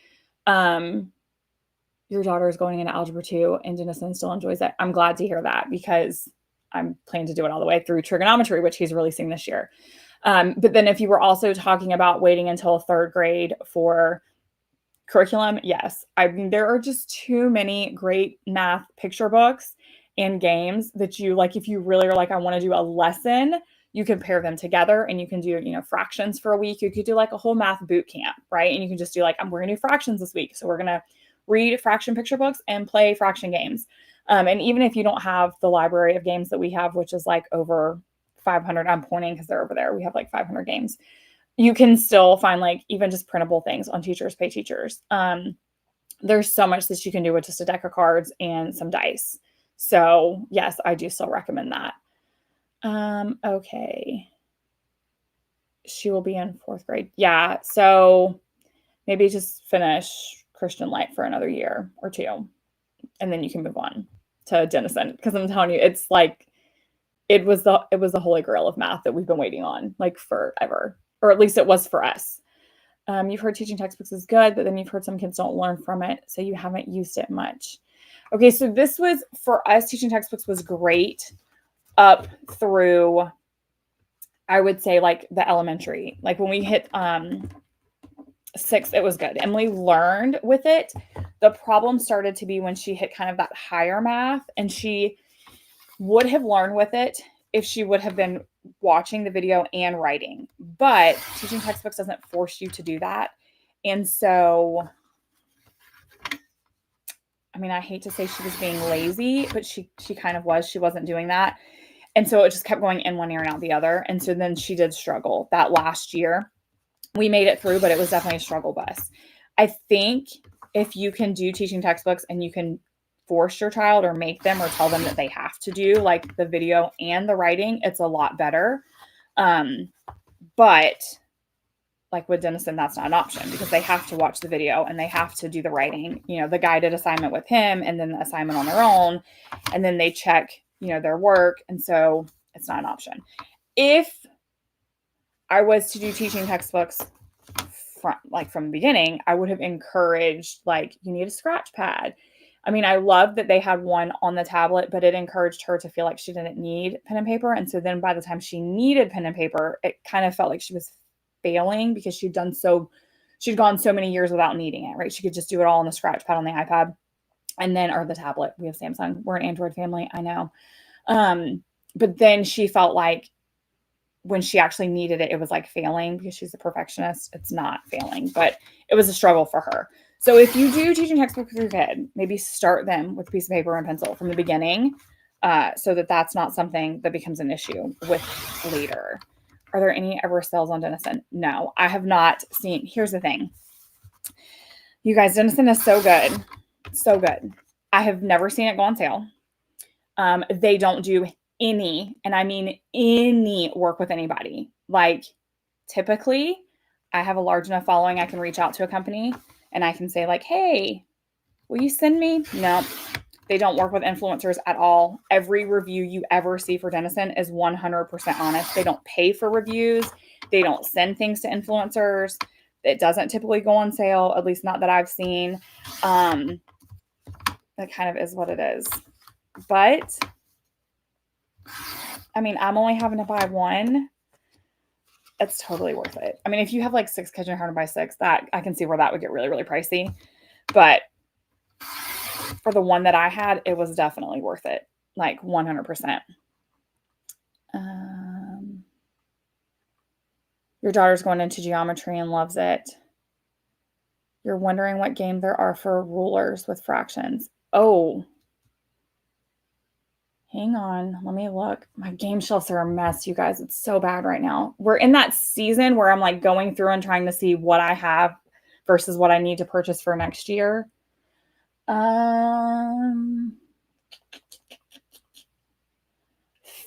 Your daughter is going into algebra 2 and Denison still enjoys it. I'm glad to hear that because I'm planning to do it all the way through trigonometry, which he's releasing this year. But then if you were also talking about waiting until 3rd grade for curriculum, yes. I mean, there are just too many great math picture books and games that you like. If you really are like, I want to do a lesson, you can pair them together and you can do, you know, fractions for a week. You could do like a whole math boot camp, right? And you can just do like, we're going to do fractions this week. So we're going to read fraction picture books and play fraction games. And even if you don't have the library of games that we have, which is like over 500, I'm pointing because they're over there. We have like 500 games. you can still find like even just printable things on Teachers Pay Teachers. There's so much that you can do with just a deck of cards and some dice. So yes, I do still recommend that. Okay. She will be in 4th grade. Yeah. So maybe just finish Christian Light for another year or 2, and then you can move on to Denison. Because I'm telling you, it's like it was the holy grail of math that we've been waiting on like forever, or at least it was for us. You've heard teaching textbooks is good, but then you've heard some kids don't learn from it, so you haven't used it much. Okay, so this was, for us, teaching textbooks was great up through, I would say, like the elementary. Like when we hit 6th, it was good. Emily learned with it. The problem started to be when she hit kind of that higher math, and she would have learned with it if she would have been watching the video and writing. But teaching textbooks doesn't force you to do that. And so, I mean, I hate to say she was being lazy, but she kind of was. She wasn't doing that. And so it just kept going in one ear and out the other. And so then she did struggle that last year. We made it through, but it was definitely a struggle bus. I think if you can do teaching textbooks and you can force your child or make them or tell them that they have to do like the video and the writing, it's a lot better. But like with Denison, that's not an option because they have to watch the video and they have to do the writing, the guided assignment with him and then the assignment on their own. And then they check, their work. And so it's not an option. If I was to do teaching textbooks from the beginning, I would have encouraged, like, you need a scratch pad. I mean, I love that they had one on the tablet, but it encouraged her to feel like she didn't need pen and paper. And so then by the time she needed pen and paper, it kind of felt like she was failing because she'd gone so many years without needing it, right? She could just do it all on the scratch pad on the iPad or the tablet. We have Samsung. We're an Android family. I know. But then she felt like when she actually needed it, it was like failing because she's a perfectionist. It's not failing, but it was a struggle for her. So if you do teaching textbooks with your kid, maybe start them with a piece of paper and pencil from the beginning so that that's not something that becomes an issue with later. Are there any ever sales on Denison? No, I have not seen. Here's the thing. You guys, Denison is so good. So good. I have never seen it go on sale. They don't do any, and I mean any, work with anybody. Like typically I have a large enough following I can reach out to a company and I can say like, hey, will you send me? No, they don't work with influencers at all. Every review you ever see for Denison is 100% honest. They don't pay for reviews. They don't send things to influencers. It doesn't typically go on sale, at least not that I've seen. That kind of is what it is. But I mean, I'm only having to buy one. It's totally worth it. I mean, if you have like 6 kids and you're having to buy 6, that I can see where that would get really, really pricey. But for the one that I had, it was definitely worth it. Like 100%. Your daughter's going into geometry and loves it. You're wondering what game there are for rulers with fractions. Oh, hang on. Let me look. My game shelves are a mess, you guys. It's so bad right now. We're in that season where I'm like going through and trying to see what I have versus what I need to purchase for next year.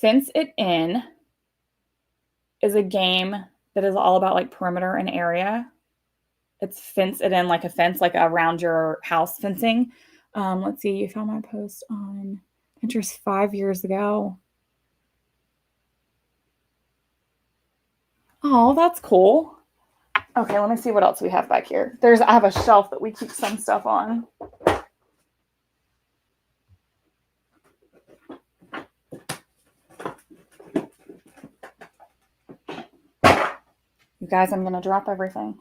Fence It In is a game that is all about like perimeter and area. It's fence it in, like a fence, like around your house fencing. Let's see. You found my post on Pinterest 5 years ago. Oh, that's cool. Okay, let me see what else we have back here. I have a shelf that we keep some stuff on. You guys, I'm going to drop everything.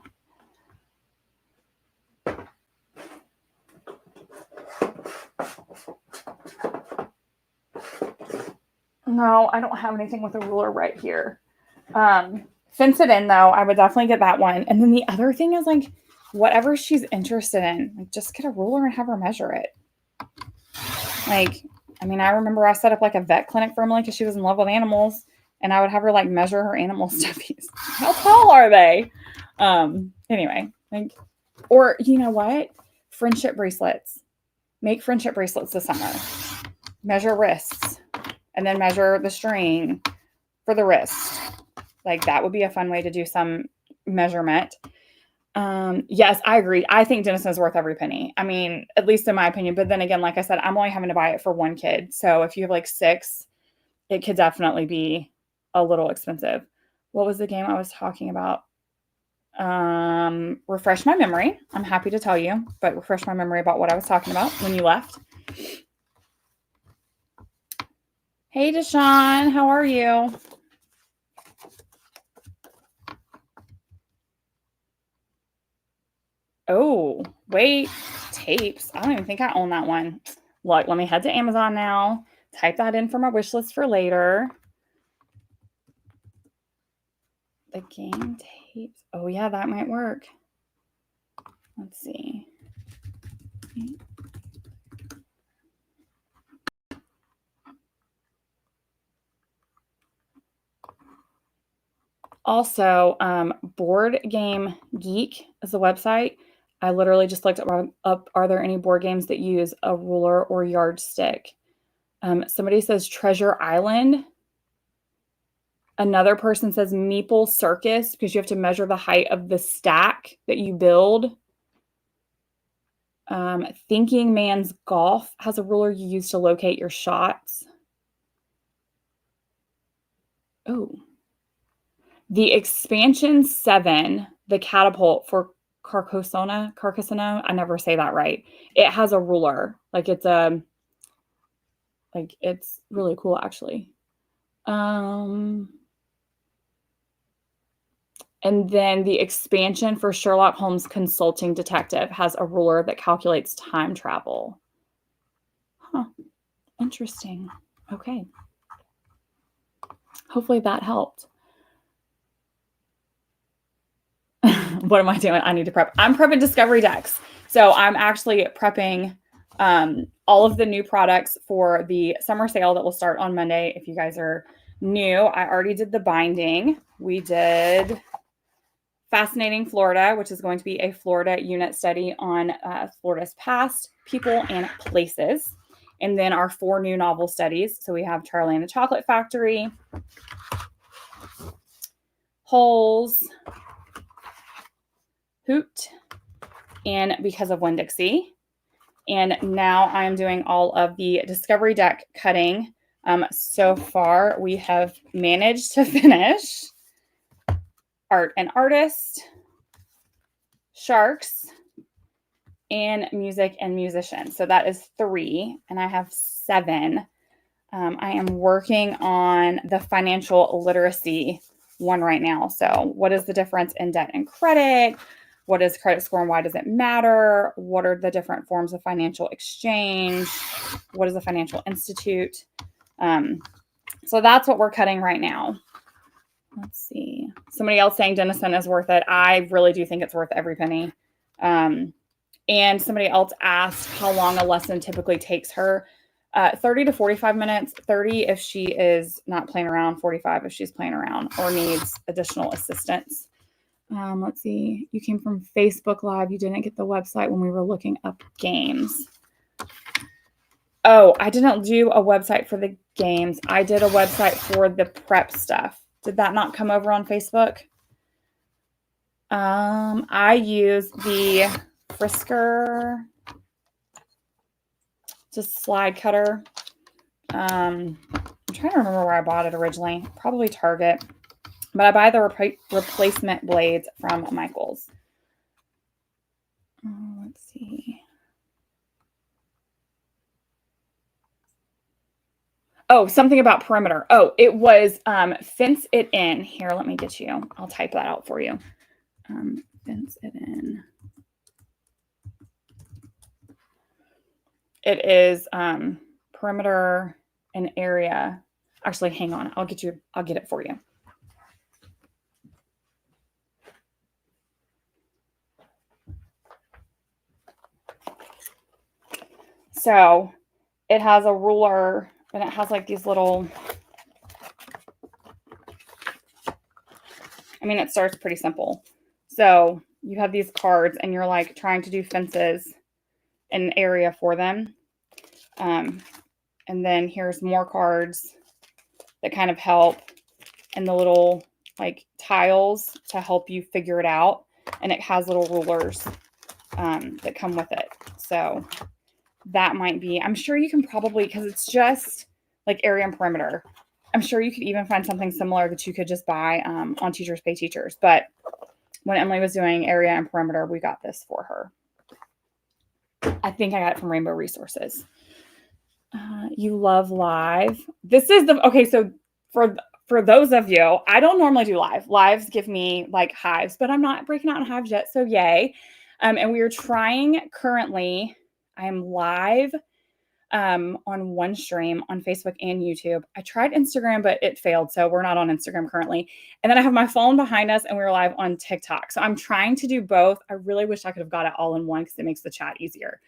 No, I don't have anything with a ruler right here. Fence It In, though, I would definitely get that one. And then the other thing is, like, whatever she's interested in, like, just get a ruler and have her measure it. Like, I mean, I remember I set up, like, a vet clinic for Emily because she was in love with animals. And I would have her like measure her animal stuffies. How tall are they? Anyway, or you know what? Friendship bracelets. Make friendship bracelets this summer. Measure wrists and then measure the string for the wrist. Like that would be a fun way to do some measurement. Yes, I agree. I think Denison is worth every penny. I mean, at least in my opinion. But then again, like I said, I'm only having to buy it for one kid. So if you have like 6, it could definitely be a little expensive. What was the game I was talking about? Refresh my memory. I'm happy to tell you, but refresh my memory about what I was talking about when you left. Hey, Deshaun, how are you? Oh, wait, tapes. I don't even think I own that one. Look, let me head to Amazon now. Type that in for my wish list for later. The game tapes. Oh, yeah, that might work. Let's see. Also, Board Game Geek is the website. I literally just looked up, are there any board games that use a ruler or yardstick? Somebody says Treasure Island. Another person says Meeple Circus because you have to measure the height of the stack that you build. Thinking Man's Golf has a ruler you use to locate your shots. Oh. The Expansion 7, the catapult for Carcassonne, I never say that right. It has a ruler. Like it's really cool actually. And then the expansion for Sherlock Holmes Consulting Detective has a ruler that calculates time travel. Huh. Interesting. Okay. Hopefully that helped. What am I doing? I need to prep. I'm prepping discovery decks. So I'm actually prepping all of the new products for the summer sale that will start on Monday. If you guys are new, I already did the binding. We did Fascinating Florida, which is going to be a Florida unit study on Florida's past, people, and places. And then our 4 new novel studies. So we have Charlie and the Chocolate Factory, Holes, Hoot, and Because of Winn-Dixie. And now I'm doing all of the discovery deck cutting. So far, we have managed to finish Art and Artist, Sharks, and Music and Musician. So that is 3, and I have 7. I am working on the financial literacy one right now. So what is the difference in debt and credit? What is credit score and why does it matter? What are the different forms of financial exchange? What is a financial institute? So that's what we're cutting right now. Let's see. Somebody else saying Denison is worth it. I really do think it's worth every penny. And somebody else asked how long a lesson typically takes her. 30 to 45 minutes, 30 if she is not playing around, 45 if she's playing around or needs additional assistance. Let's see. You came from Facebook Live. You didn't get the website when we were looking up games. Oh, I didn't do a website for the games. I did a website for the prep stuff. Did that not come over on Facebook? I use the Frisker just slide cutter. I'm trying to remember where I bought it originally. Probably Target. But I buy the replacement blades from Michael's. Let's see. Oh, something about perimeter. Oh, it was fence it in. Here, let me get you. I'll type that out for you. Fence it in. It is perimeter and area. Actually, hang on. I'll get it for you. So it has a ruler and it has like these little I mean, it starts pretty simple. So you have these cards and you're like trying to do fences in an area for them. And then here's more cards that kind of help, and the little like tiles to help you figure it out. And it has little rulers that come with it. So that might be, I'm sure you can probably, because it's just like area and perimeter. I'm sure you could even find something similar that you could just buy on Teachers Pay Teachers. But when Emily was doing area and perimeter, we got this for her. I think I got it from Rainbow Resources. You love live. This is the, okay, so for those of you, I don't normally do live. Lives give me like hives, but I'm not breaking out in hives yet, so yay. And we are trying currently, I am live on one stream on Facebook and YouTube. I tried Instagram, but it failed, so we're not on Instagram currently. And then I have my phone behind us, and we're live on TikTok. So I'm trying to do both. I really wish I could have got it all in one because it makes the chat easier.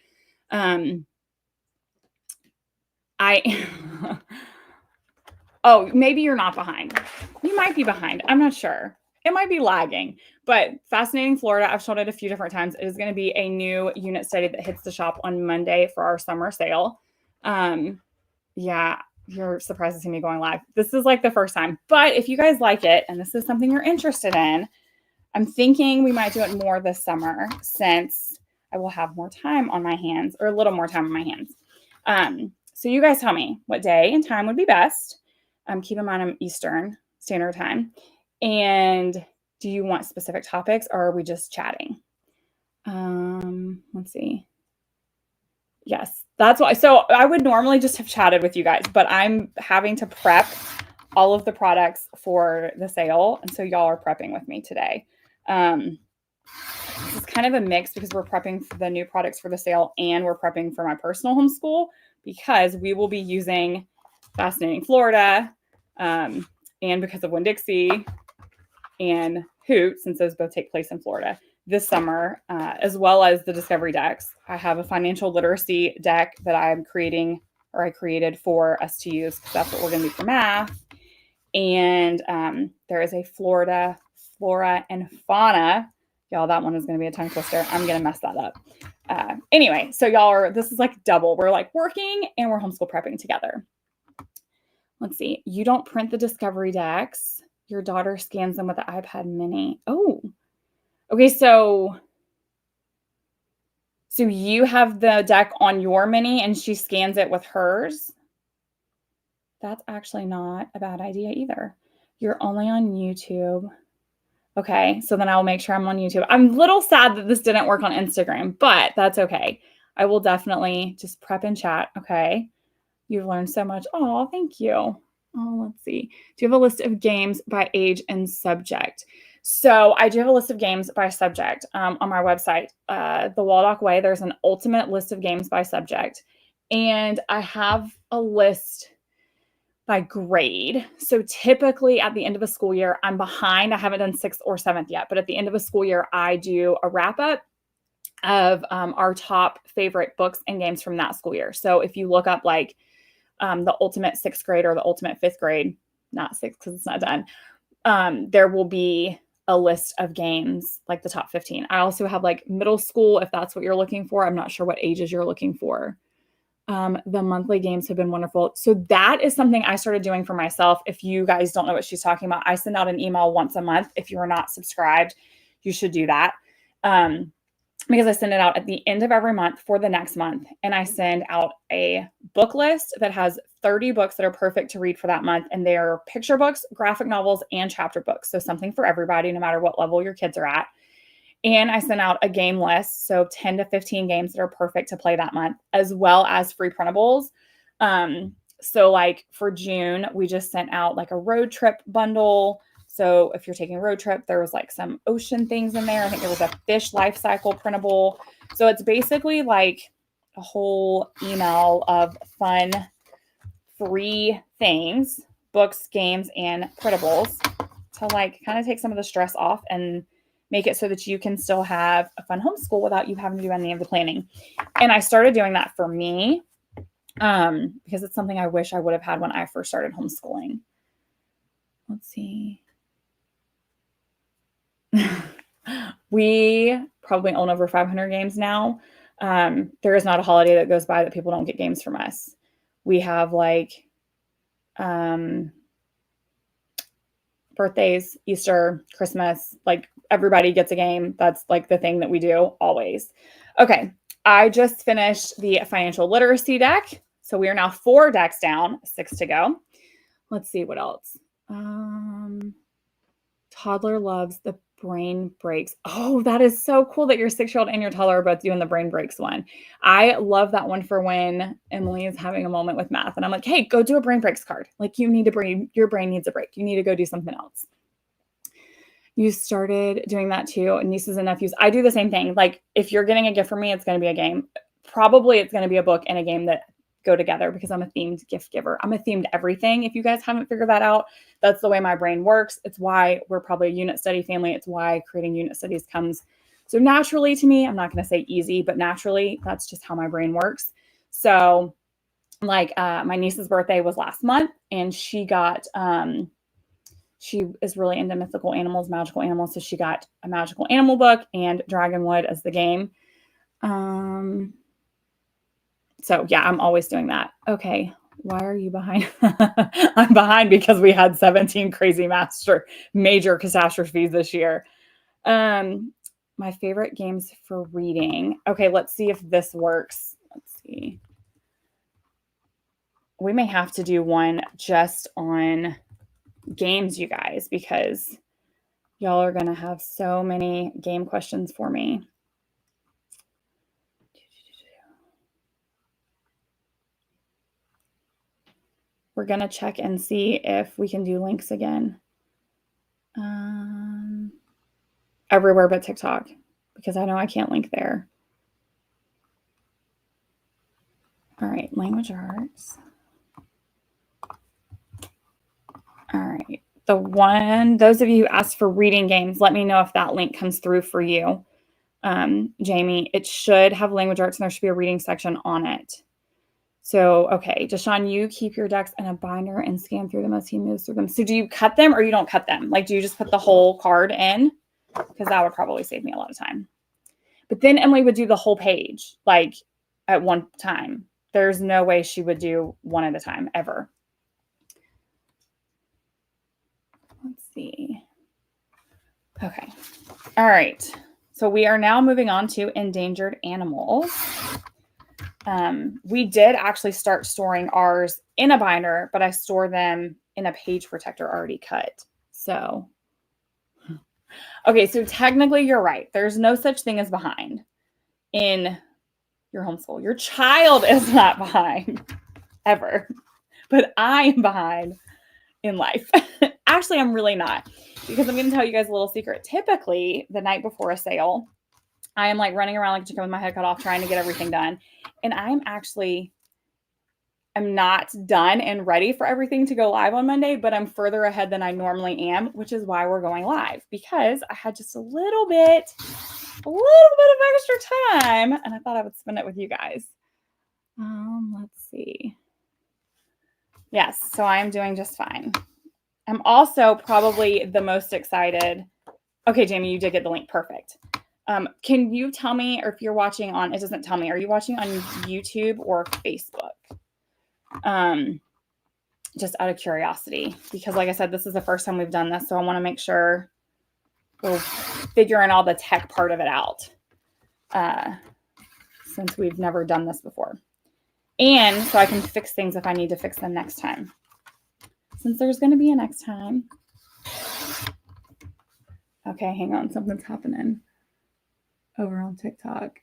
Oh, maybe you're not behind. You might be behind. I'm not sure. It might be lagging, but Fascinating Florida, I've shown it a few different times. It is going to be a new unit study that hits the shop on Monday for our summer sale. Yeah, you're surprised to see me going live. This is like the first time, but if you guys like it and this is something you're interested in, I'm thinking we might do it more this summer since I will have more time on my hands, or a little more time on my hands. So you guys tell me what day and time would be best. Keep in mind I'm Eastern Standard Time. And do you want specific topics, or are we just chatting? Let's see. Yes, that's why. So I would normally just have chatted with you guys, but I'm having to prep all of the products for the sale. And so y'all are prepping with me today. This is kind of a mix because we're prepping for the new products for the sale and we're prepping for my personal homeschool, because we will be using Fascinating Florida and because of Winn-Dixie and Hoot, since those both take place in Florida this summer, as well as the Discovery decks. I have a financial literacy deck that I'm creating, or I created for us to use, because that's what we're going to do for math. And there is a Florida Flora and Fauna. Y'all, that one is going to be a tongue twister. I'm going to mess that up. Anyway, so y'all are, this is like double. We're like working and we're homeschool prepping together. Let's see. You don't print the Discovery decks. Your daughter scans them with the iPad mini. Oh, okay. So you have the deck on your mini and she scans it with hers. That's actually not a bad idea either. You're only on YouTube. Okay, so then I'll make sure I'm on YouTube. I'm a little sad that this didn't work on Instagram, but that's okay. I will definitely just prep and chat, okay? You've learned so much. Oh, thank you. Oh, let's see. Do you have a list of games by age and subject? So I do have a list of games by subject on my website. The Waldock Way, there's an ultimate list of games by subject. And I have a list by grade. So typically at the end of a school year, I'm behind. I haven't done 6th or 7th yet, but at the end of a school year, I do a wrap up of our top favorite books and games from that school year. So if you look up like the ultimate 6th grade or the ultimate 5th grade, not 6th because it's not done, there will be a list of games, like the top 15. I also have like middle school, if that's what you're looking for. I'm not sure what ages you're looking for. The monthly games have been wonderful. So that is something I started doing for myself. If you guys don't know what she's talking about, I send out an email once a month. If you are not subscribed, you should do that. Because I send it out at the end of every month for the next month. And I send out a book list that has 30 books that are perfect to read for that month. And they're picture books, graphic novels, and chapter books. So something for everybody, no matter what level your kids are at. And I sent out a game list, so 10 to 15 games that are perfect to play that month, as well as free printables. So like for June, we just sent out like a road trip bundle. So if you're taking a road trip, there was like some ocean things in there. I think there was a fish life cycle printable. So it's basically like a whole email of fun, free things, books, games, and printables to like kind of take some of the stress off and make it so that you can still have a fun homeschool without you having to do any of the planning. And I started doing that for me because it's something I wish I would have had when I first started homeschooling. Let's see. We probably own over 500 games now. There is not a holiday that goes by that people don't get games from us. We have like birthdays, Easter, Christmas, like everybody gets a game. That's like the thing that we do always. Okay, I just finished the financial literacy deck. So we are now 4 decks down, 6 to go. Let's see what else. Toddler loves the brain breaks. Oh, that is so cool that your 6-year-old and your toddler are both doing the brain breaks one. I love that one for when Emily is having a moment with math and I'm like, hey, go do a brain breaks card. Like your brain needs a break. You need to go do something else. You started doing that too. Nieces and nephews. I do the same thing. Like if you're getting a gift from me, it's going to be a game. Probably it's going to be a book and a game that go together because I'm a themed gift giver. I'm a themed everything. If you guys haven't figured that out, that's the way my brain works. It's why we're probably a unit study family. It's why creating unit studies comes so naturally to me. I'm not going to say easy, but naturally, that's just how my brain works. So like my niece's birthday was last month and she got, she is really into mythical animals, magical animals. So she got a magical animal book and Dragonwood as the game. So yeah, I'm always doing that. Okay. Why are you behind? I'm behind because we had 17 crazy major catastrophes this year. My favorite games for reading. Okay. Let's see if this works. Let's see. We may have to do one just on games, you guys, because y'all are going to have so many game questions for me. We're going to check and see if we can do links again. Everywhere but TikTok, because I know I can't link there. All right, language arts. All right. Those of you who asked for reading games, let me know if that link comes through for you. Jamie, it should have language arts and there should be a reading section on it. So, okay, Deshaun, you keep your decks in a binder and scan through them as he moves through them. So do you cut them or you don't cut them? Like, do you just put the whole card in? Because that would probably save me a lot of time. But then Emily would do the whole page, like at one time. There's no way she would do one at a time, ever. Let's see. Okay. All right. So we are now moving on to endangered animals. We did actually start storing ours in a binder, but I store them in a page protector already cut. So, okay, so technically you're right. There's no such thing as behind in your homeschool. Your child is not behind ever, but I am behind in life. Actually, I'm really not, because I'm going to tell you guys a little secret. Typically, the night before a sale, I am like running around like a chicken with my head cut off trying to get everything done. And I'm not done and ready for everything to go live on Monday, but I'm further ahead than I normally am, which is why we're going live, because I had just a little bit of extra time and I thought I would spend it with you guys. Let's see. Yes, so I am doing just fine. I'm also probably the most excited. Okay, Jamie, you did get the link. Perfect. Can you tell me, or if you're watching on, it doesn't tell me, are you watching on YouTube or Facebook? Just out of curiosity, because like I said, this is the first time we've done this. So I want to make sure we're figuring all the tech part of it out, since we've never done this before. And so I can fix things if I need to fix them next time, since there's going to be a next time. Okay, hang on. Something's happening over on TikTok.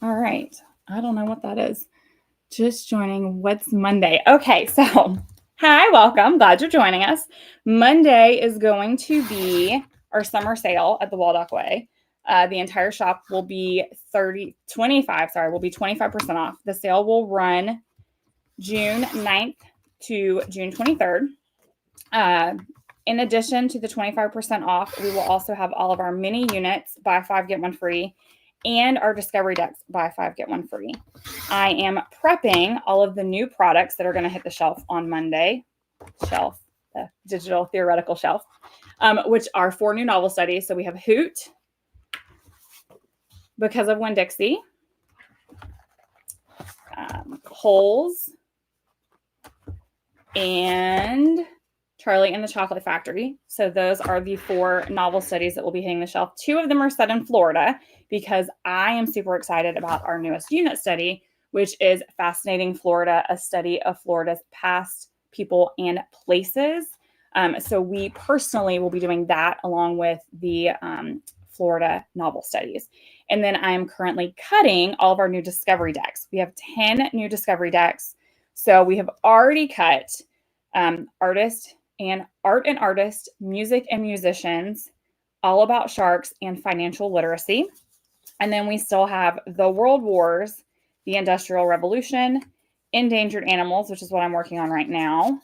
All right. I don't know what that is. Just joining. What's Monday? Okay, so hi, welcome. Glad you're joining us. Monday is going to be our summer sale at the Waldock Way. The entire shop will be 25% off. The sale will run June 9th to June 23rd. In addition to the 25% off, we will also have all of our mini units, buy 5, get 1 free, and our discovery decks, buy 5, get 1 free. I am prepping all of the new products that are going to hit the shelf on Monday. That the digital theoretical shelf, which are 4 new novel studies. So we have Hoot, Because of Winn-Dixie, Holes, and Charlie and the Chocolate Factory. So those are the 4 novel studies that will be hitting the shelf. 2 of them are set in Florida because I am super excited about our newest unit study, which is Fascinating Florida, a study of Florida's past, people, and places. So we personally will be doing that along with the Florida novel studies. And then I am currently cutting all of our new discovery decks. We have 10 new discovery decks. So we have already cut Artist and Art and Artist, Music and Musicians, All About Sharks, and Financial Literacy. And then we still have The World Wars, The Industrial Revolution, Endangered Animals, which is what I'm working on right now,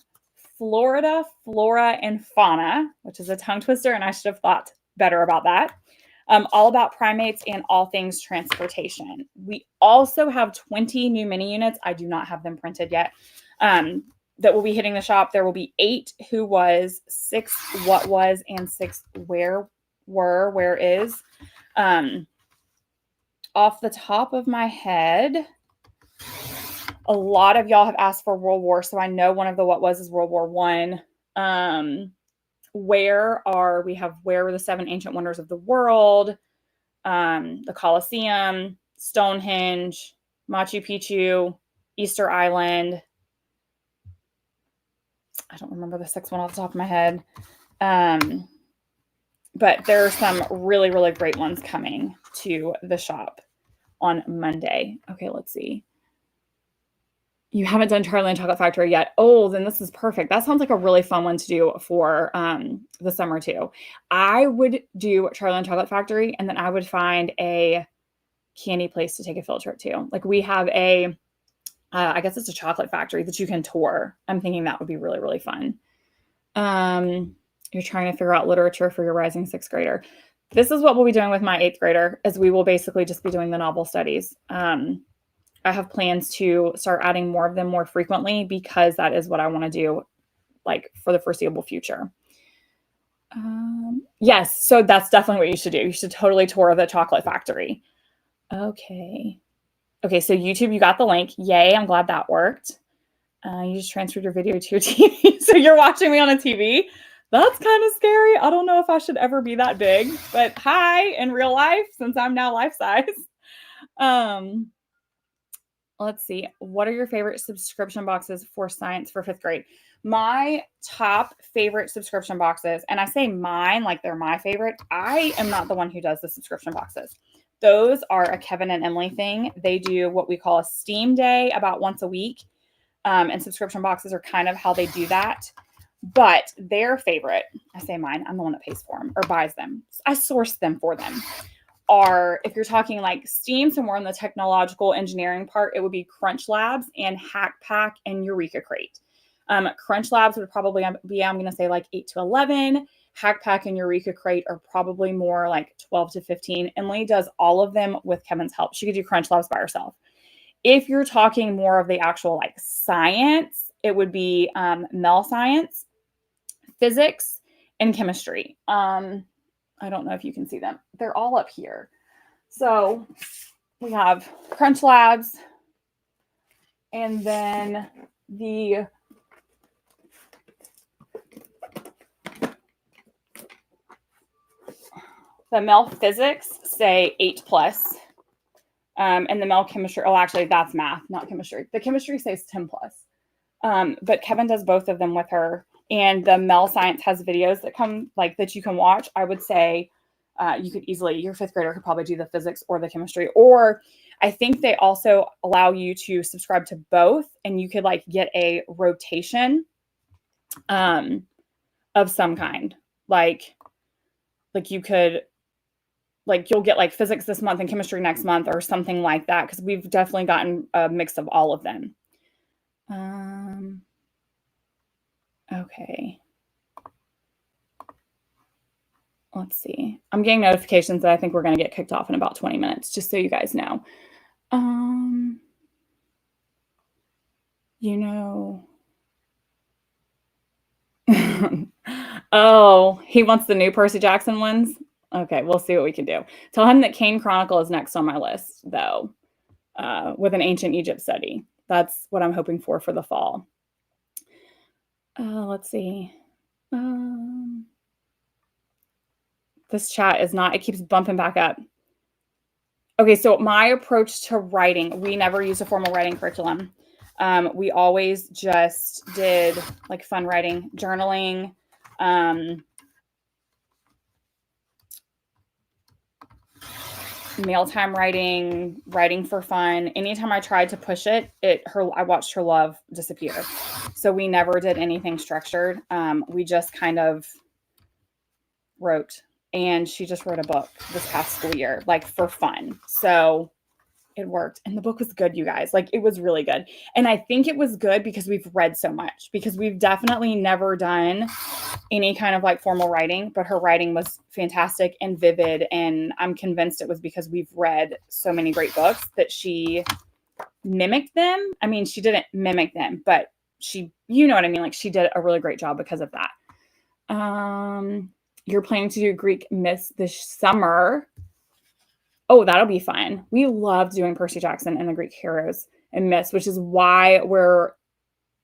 Florida, Flora, and Fauna, which is a tongue twister, and I should have thought better about that. All About Primates and All Things Transportation. We also have 20 new mini units. I do not have them printed yet. That will be hitting the shop. There will be 8 Who Was, 6 What Was, and 6 Where Were, Where Is. Off the top of my head, a lot of y'all have asked for World War, so I know one of the What Was is World War I. Where were the 7 ancient wonders of the world, the Colosseum, Stonehenge, Machu Picchu, Easter Island. I don't remember the 6th one off the top of my head. But there are some really, really great ones coming to the shop on Monday. Okay, let's see. You haven't done Charlie and Chocolate Factory yet. Oh, then this is perfect. That sounds like a really fun one to do for the summer too. I would do Charlie and Chocolate Factory, and then I would find a candy place to take a field trip to. Like we have I guess it's a chocolate factory that you can tour. I'm thinking that would be really, really fun. You're trying to figure out literature for your rising 6th grader. This is what we'll be doing with my 8th grader, is we will basically just be doing the novel studies. I have plans to start adding more of them more frequently because that is what I want to do, like for the foreseeable future. Yes, so that's definitely what you should do. You should totally tour the chocolate factory. Okay, so YouTube, you got the link. Yay, I'm glad that worked. You just transferred your video to your TV. So you're watching me on a TV? That's kind of scary. I don't know if I should ever be that big, but hi, in real life, since I'm now life size. Let's see. What are your favorite subscription boxes for science for 5th grade? My top favorite subscription boxes, and I say mine like they're my favorite. I am not the one who does the subscription boxes. Those are a Kevin and Emily thing. They do what we call a STEAM day about once a week. And subscription boxes are kind of how they do that. But their favorite, I say mine, I'm the one that pays for them or buys them. I source them for them. Are, if you're talking like STEAM, somewhere in the technological engineering part, it would be Crunch Labs and Hack Pack and Eureka Crate. Crunch Labs would probably be, I'm going to say like 8 to 11. Hack Pack and Eureka Crate are probably more like 12 to 15. Emily does all of them with Kevin's help. She could do Crunch Labs by herself. If you're talking more of the actual like science, it would be Mel Science, Physics, and Chemistry. I don't know if you can see them. They're all up here. So we have Crunch Labs, and then the Mel Physics say 8+. And the Mel Chemistry, oh, actually that's math, not chemistry. The chemistry says 10+. But Kevin does both of them with her. And the Mel Science has videos that come like that you can watch. I would say you could easily, your 5th grader could probably do the physics or the chemistry. Or I think they also allow you to subscribe to both, and you could like get a rotation of some kind. Like you could, like you'll get like physics this month and chemistry next month or something like that, because we've definitely gotten a mix of all of them. Okay. Let's see. I'm getting notifications that I think we're going to get kicked off in about 20 minutes, just so you guys know. You know, Oh, he wants the new Percy Jackson ones? Okay, we'll see what we can do. Tell him that Kane Chronicle is next on my list, though, with an ancient Egypt study. That's what I'm hoping for the fall. Let's see. This chat is not, it keeps bumping back up. Okay, so my approach to writing, we never used a formal writing curriculum. We always just did like fun writing, journaling, mealtime writing, writing for fun. Anytime I tried to push it, I watched her love disappear. So we never did anything structured. We just kind of wrote, and she just wrote a book this past school year, like for fun. So it worked. And the book was good, you guys. Like it was really good. And I think it was good because we've read so much, because we've definitely never done any kind of like formal writing, but her writing was fantastic and vivid. And I'm convinced it was because we've read so many great books that she mimicked them. I mean, she didn't mimic them, but she, you know what I mean? Like she did a really great job because of that. You're planning to do Greek myths this summer. Oh, that'll be fun. We loved doing Percy Jackson and the Greek heroes and myths, which is why I'm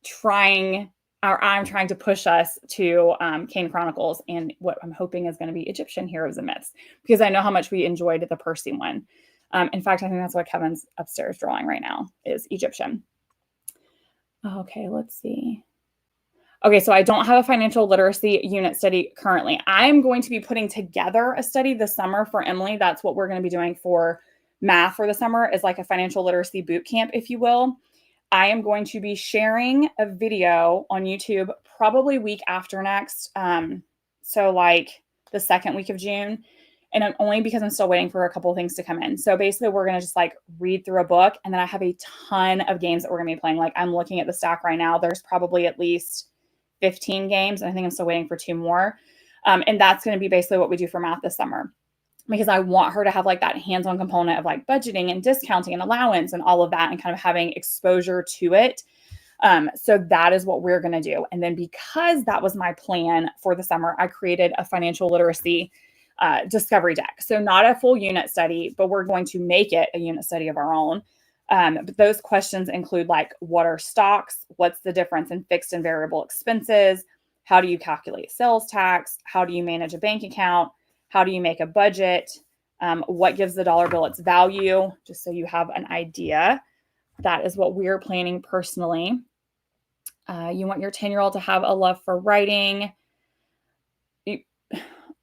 trying to push us to Kane Chronicles and what I'm hoping is going to be Egyptian heroes and myths, because I know how much we enjoyed the Percy one. In fact, I think that's what Kevin's upstairs drawing right now is Egyptian. Okay, let's see. Okay, so I don't have a financial literacy unit study currently. I'm going to be putting together a study this summer for Emily. That's what we're going to be doing for math for the summer, is like a financial literacy boot camp, if you will. I am going to be sharing a video on YouTube probably week after next. So like the second week of June. And I'm only because I'm still waiting for a couple of things to come in. So basically we're going to just like read through a book, and then I have a ton of games that we're going to be playing. Like I'm looking at the stack right now. There's probably at least 15 games. And I think I'm still waiting for 2 more. And that's going to be basically what we do for math this summer, because I want her to have like that hands-on component of like budgeting and discounting and allowance and all of that, and kind of having exposure to it. So that is what we're going to do. And then because that was my plan for the summer, I created a financial literacy discovery deck. So not a full unit study, but we're going to make it a unit study of our own. But those questions include like, what are stocks? What's the difference in fixed and variable expenses? How do you calculate sales tax? How do you manage a bank account? How do you make a budget? What gives the dollar bill its value? Just so you have an idea. That is what we're planning personally. You want your 10-year-old to have a love for writing.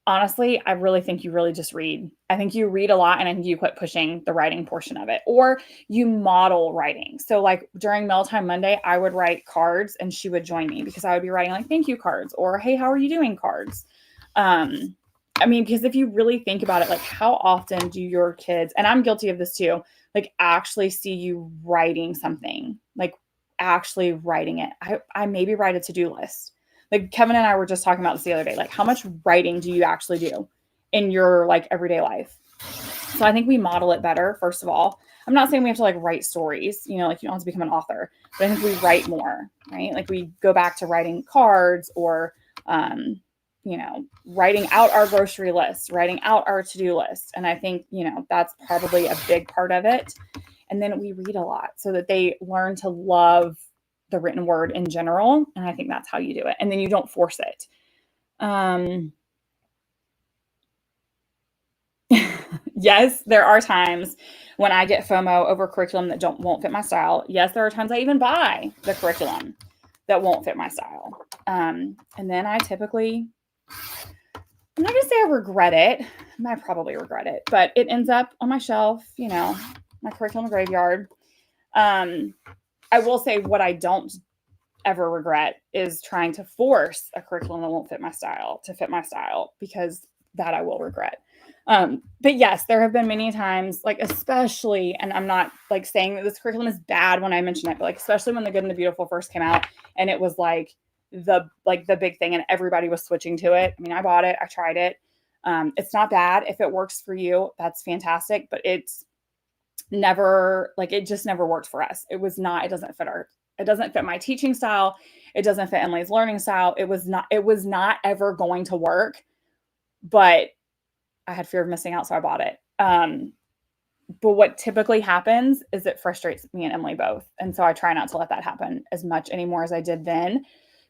Honestly, I really think you really just read. I think you read a lot, and I think you quit pushing the writing portion of it, or you model writing. So like during Mealtime Monday, I would write cards and she would join me, because I would be writing like thank you cards or hey, how are you doing cards? I mean, because if you really think about it, like how often do your kids, and I'm guilty of this too, like actually see you writing something, like actually writing it. I maybe write a to-do list. Like Kevin and I were just talking about this the other day. Like how much writing do you actually do in your like everyday life? So I think we model it better, first of all. I'm not saying we have to like write stories, you know, like you don't have to become an author, but I think we write more, right? Like we go back to writing cards, or, you know, writing out our grocery list, writing out our to-do list. And I think, you know, that's probably a big part of it. And then we read a lot so that they learn to love the written word in general. And I think that's how you do it. And then you don't force it. Yes, there are times when I get FOMO over curriculum that won't fit my style. Yes, there are times I even buy the curriculum that won't fit my style. And then I typically, I'm not going to say I regret it. I probably regret it, but it ends up on my shelf, you know, my curriculum graveyard. I will say what I don't ever regret is trying to force a curriculum that won't fit my style to fit my style, because that I will regret. But yes, there have been many times, like especially, and I'm not like saying that this curriculum is bad when I mention it, but like especially when The Good and the Beautiful first came out, and it was like the big thing and everybody was switching to it. I mean, I bought it, I tried it. It's not bad. If it works for you, that's fantastic, but it's never, like, it just never worked for us. It doesn't fit my teaching style. It doesn't fit Emily's learning style. It was not ever going to work, but I had fear of missing out, so I bought it. But what typically happens is it frustrates me and Emily both. And so I try not to let that happen as much anymore as I did then,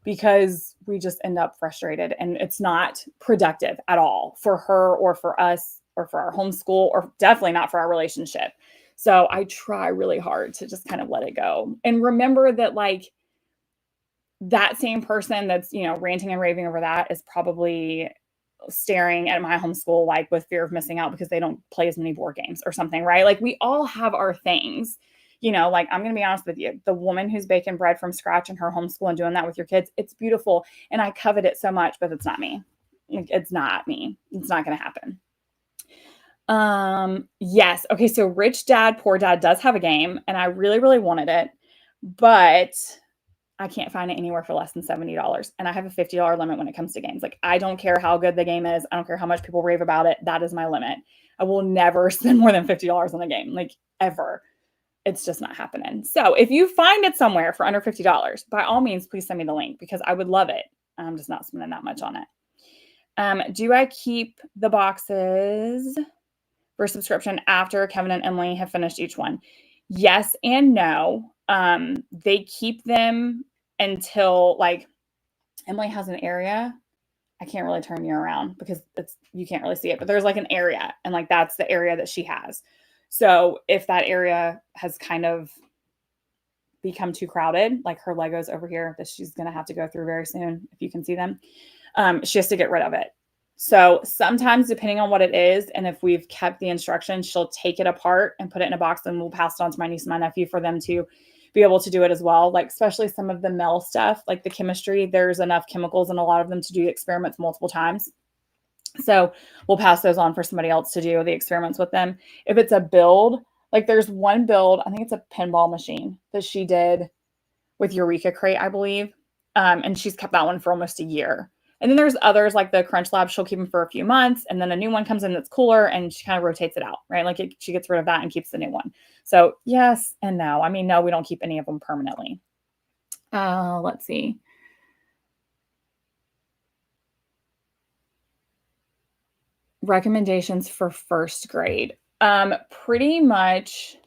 because we just end up frustrated and it's not productive at all for her or for us or for our homeschool, or definitely not for our relationship. So I try really hard to just kind of let it go and remember that, like, that same person that's, ranting and raving over that is probably staring at my homeschool like with fear of missing out because they don't play as many board games or something, right? Like, we all have our things, like, I'm going to be honest with you. The woman who's baking bread from scratch in her homeschool and doing that with your kids, it's beautiful. And I covet it so much, but it's not me. It's not me. It's not going to happen. Yes. Okay. So Rich Dad, Poor Dad does have a game and I really, really wanted it, but I can't find it anywhere for less than $70. And I have a $50 limit when it comes to games. Like, I don't care how good the game is. I don't care how much people rave about it. That is my limit. I will never spend more than $50 on a game, like, ever. It's just not happening. So if you find it somewhere for under $50, by all means, please send me the link because I would love it. I'm just not spending that much on it. Do I keep the boxes for subscription after Kevin and Emily have finished each one? Yes and no. They keep them until, like, Emily has an area. I can't really turn you around because you can't really see it, but there's like an area, and like that's the area that she has. So if that area has kind of become too crowded, like her Legos over here that she's going to have to go through very soon, if you can see them, she has to get rid of it. So sometimes, depending on what it is, and if we've kept the instructions, she'll take it apart and put it in a box, and we'll pass it on to my niece and my nephew for them to be able to do it as well. Like, especially some of the MEL stuff, like the chemistry, there's enough chemicals in a lot of them to do experiments multiple times. So we'll pass those on for somebody else to do the experiments with them. If it's a build, like there's one build, I think it's a pinball machine that she did with Eureka Crate, I believe. And she's kept that one for almost a year. And then there's others like the Crunch Lab. She'll keep them for a few months, and then a new one comes in that's cooler, and she kind of rotates it out, right? Like, she gets rid of that and keeps the new one. So yes and no. I mean, no, we don't keep any of them permanently. Let's see. Recommendations for first grade. Pretty much.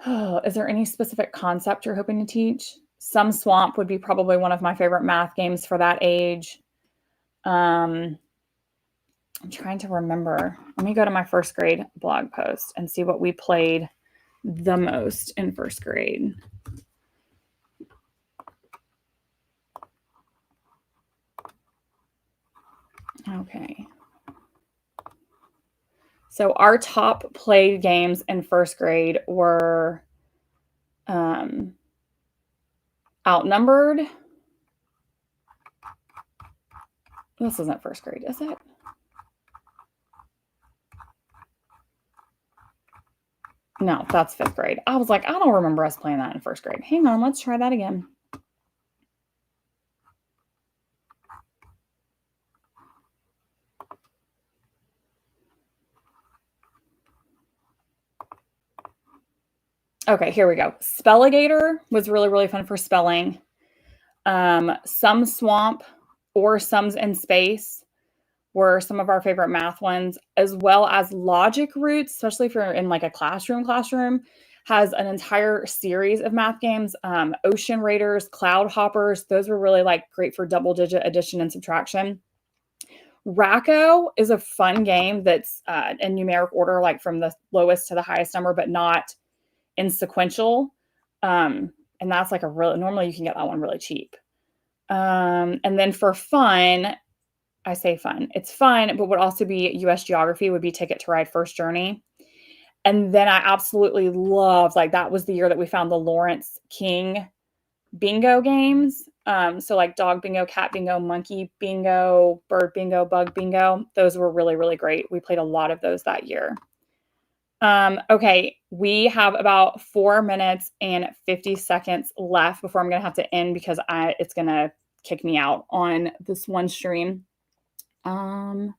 Is there any specific concept you're hoping to teach? Some Swamp would be probably one of my favorite math games for that age. I'm trying to remember. Let me go to my first grade blog post and see what we played the most in first grade. Okay. So our top played games in first grade were Outnumbered. This isn't first grade, is it? No, that's fifth grade. I was like, I don't remember us playing that in first grade. Hang on, let's try that again. Okay, here we go. Spelligator was really, really fun for spelling. Some Swamp or Sums in Space were some of our favorite math ones, as well as Logic Roots, especially if you're in like a classroom, has an entire series of math games. Ocean Raiders, Cloud Hoppers, those were really like great for double-digit addition and subtraction. Racco is a fun game that's in numeric order, like from the lowest to the highest number, but not in sequential. And that's like normally you can get that one really cheap. And then for fun, I say fun, it's fun, but would also be US Geography, would be Ticket to Ride First Journey. And then I absolutely loved, like, that was the year that we found the Lawrence King bingo games. So like dog bingo, cat bingo, monkey bingo, bird bingo, bug bingo. Those were really, really great. We played a lot of those that year. Okay, we have about 4 minutes and 50 seconds left before I'm going to have to end because it's going to kick me out on this one stream. You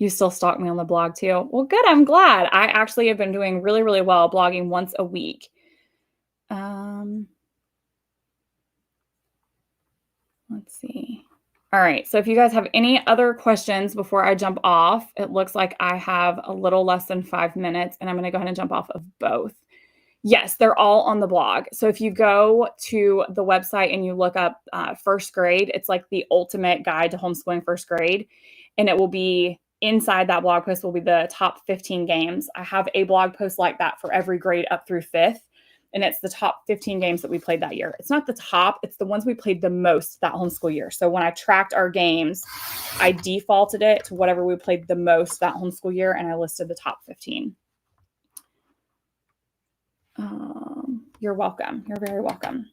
still stalk me on the blog too. Well, good. I'm glad. I actually have been doing really, really well blogging once a week. let's see. All right. So if you guys have any other questions before I jump off, it looks like I have a little less than 5 minutes, and I'm going to go ahead and jump off of both. Yes, they're all on the blog. So if you go to the website and you look up first grade, it's like the ultimate guide to homeschooling first grade. And it will be inside that blog post will be the top 15 games. I have a blog post like that for every grade up through 5th. And it's the top 15 games that we played that year. It's not the top, it's the ones we played the most that homeschool year. So when I tracked our games, I defaulted it to whatever we played the most that homeschool year, and I listed the top 15. You're welcome. You're very welcome.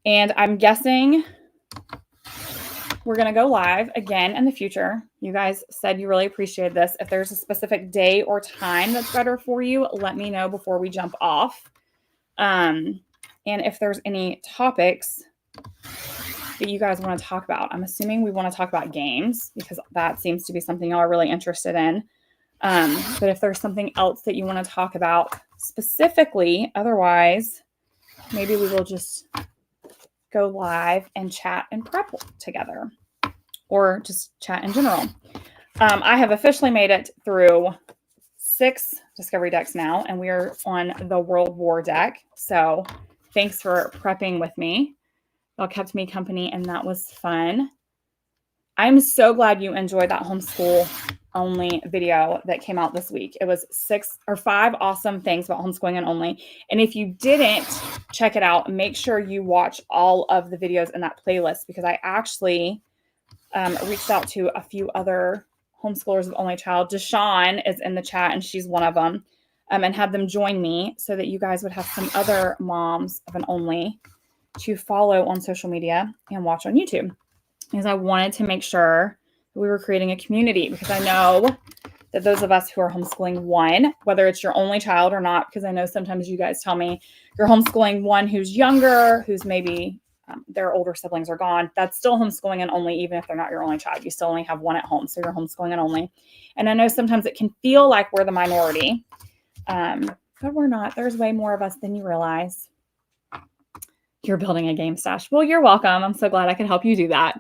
And I'm guessing we're going to go live again in the future. You guys said you really appreciated this. If there's a specific day or time that's better for you, let me know before we jump off. And if there's any topics that you guys want to talk about, I'm assuming we want to talk about games because that seems to be something y'all are really interested in. But if there's something else that you want to talk about specifically, otherwise, maybe we will just go live and chat and prep together, or just chat in general. I have officially made it through 6 discovery decks now, and we are on the World War deck. So thanks for prepping with me. Y'all kept me company, and that was fun. I'm so glad you enjoyed that homeschool only video that came out this week. It was 6 or 5 awesome things about homeschooling and only. And if you didn't check it out, make sure you watch all of the videos in that playlist, because I actually reached out to a few other homeschoolers of only child. Deshawn is in the chat, and she's one of them, and had them join me so that you guys would have some other moms of an only to follow on social media and watch on YouTube. Because I wanted to make sure that we were creating a community, because I know that those of us who are homeschooling one, whether it's your only child or not, because I know sometimes you guys tell me you're homeschooling one who's younger, who's maybe their older siblings are gone. That's still homeschooling and only, even if they're not your only child. You still only have one at home, so you're homeschooling and only. And I know sometimes it can feel like we're the minority, but we're not. There's way more of us than you realize. You're building a game stash. Well, you're welcome. I'm so glad I could help you do that.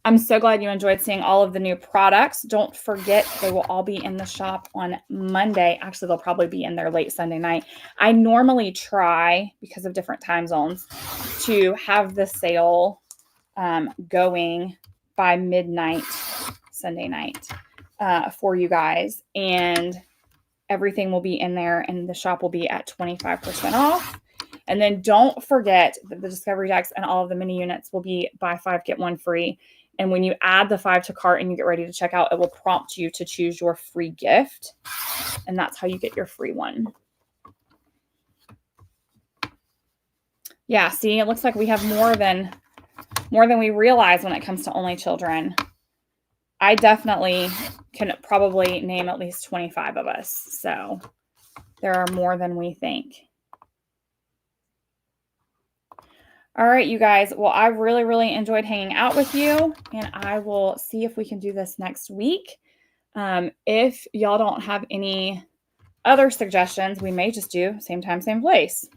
I'm so glad you enjoyed seeing all of the new products. Don't forget, they will all be in the shop on Monday. Actually, they'll probably be in there late Sunday night. I normally try, because of different time zones, to have the sale going by midnight Sunday night for you guys. And everything will be in there, and the shop will be at 25% off. And then don't forget that the discovery decks and all of the mini units will be buy 5, get 1 free. And when you add the 5 to cart and you get ready to check out, it will prompt you to choose your free gift. And that's how you get your free one. Yeah, see, it looks like we have more than we realize when it comes to only children. I definitely can probably name at least 25 of us. So there are more than we think. All right, you guys. Well, I really, really enjoyed hanging out with you, and I will see if we can do this next week. If y'all don't have any other suggestions, we may just do same time, same place.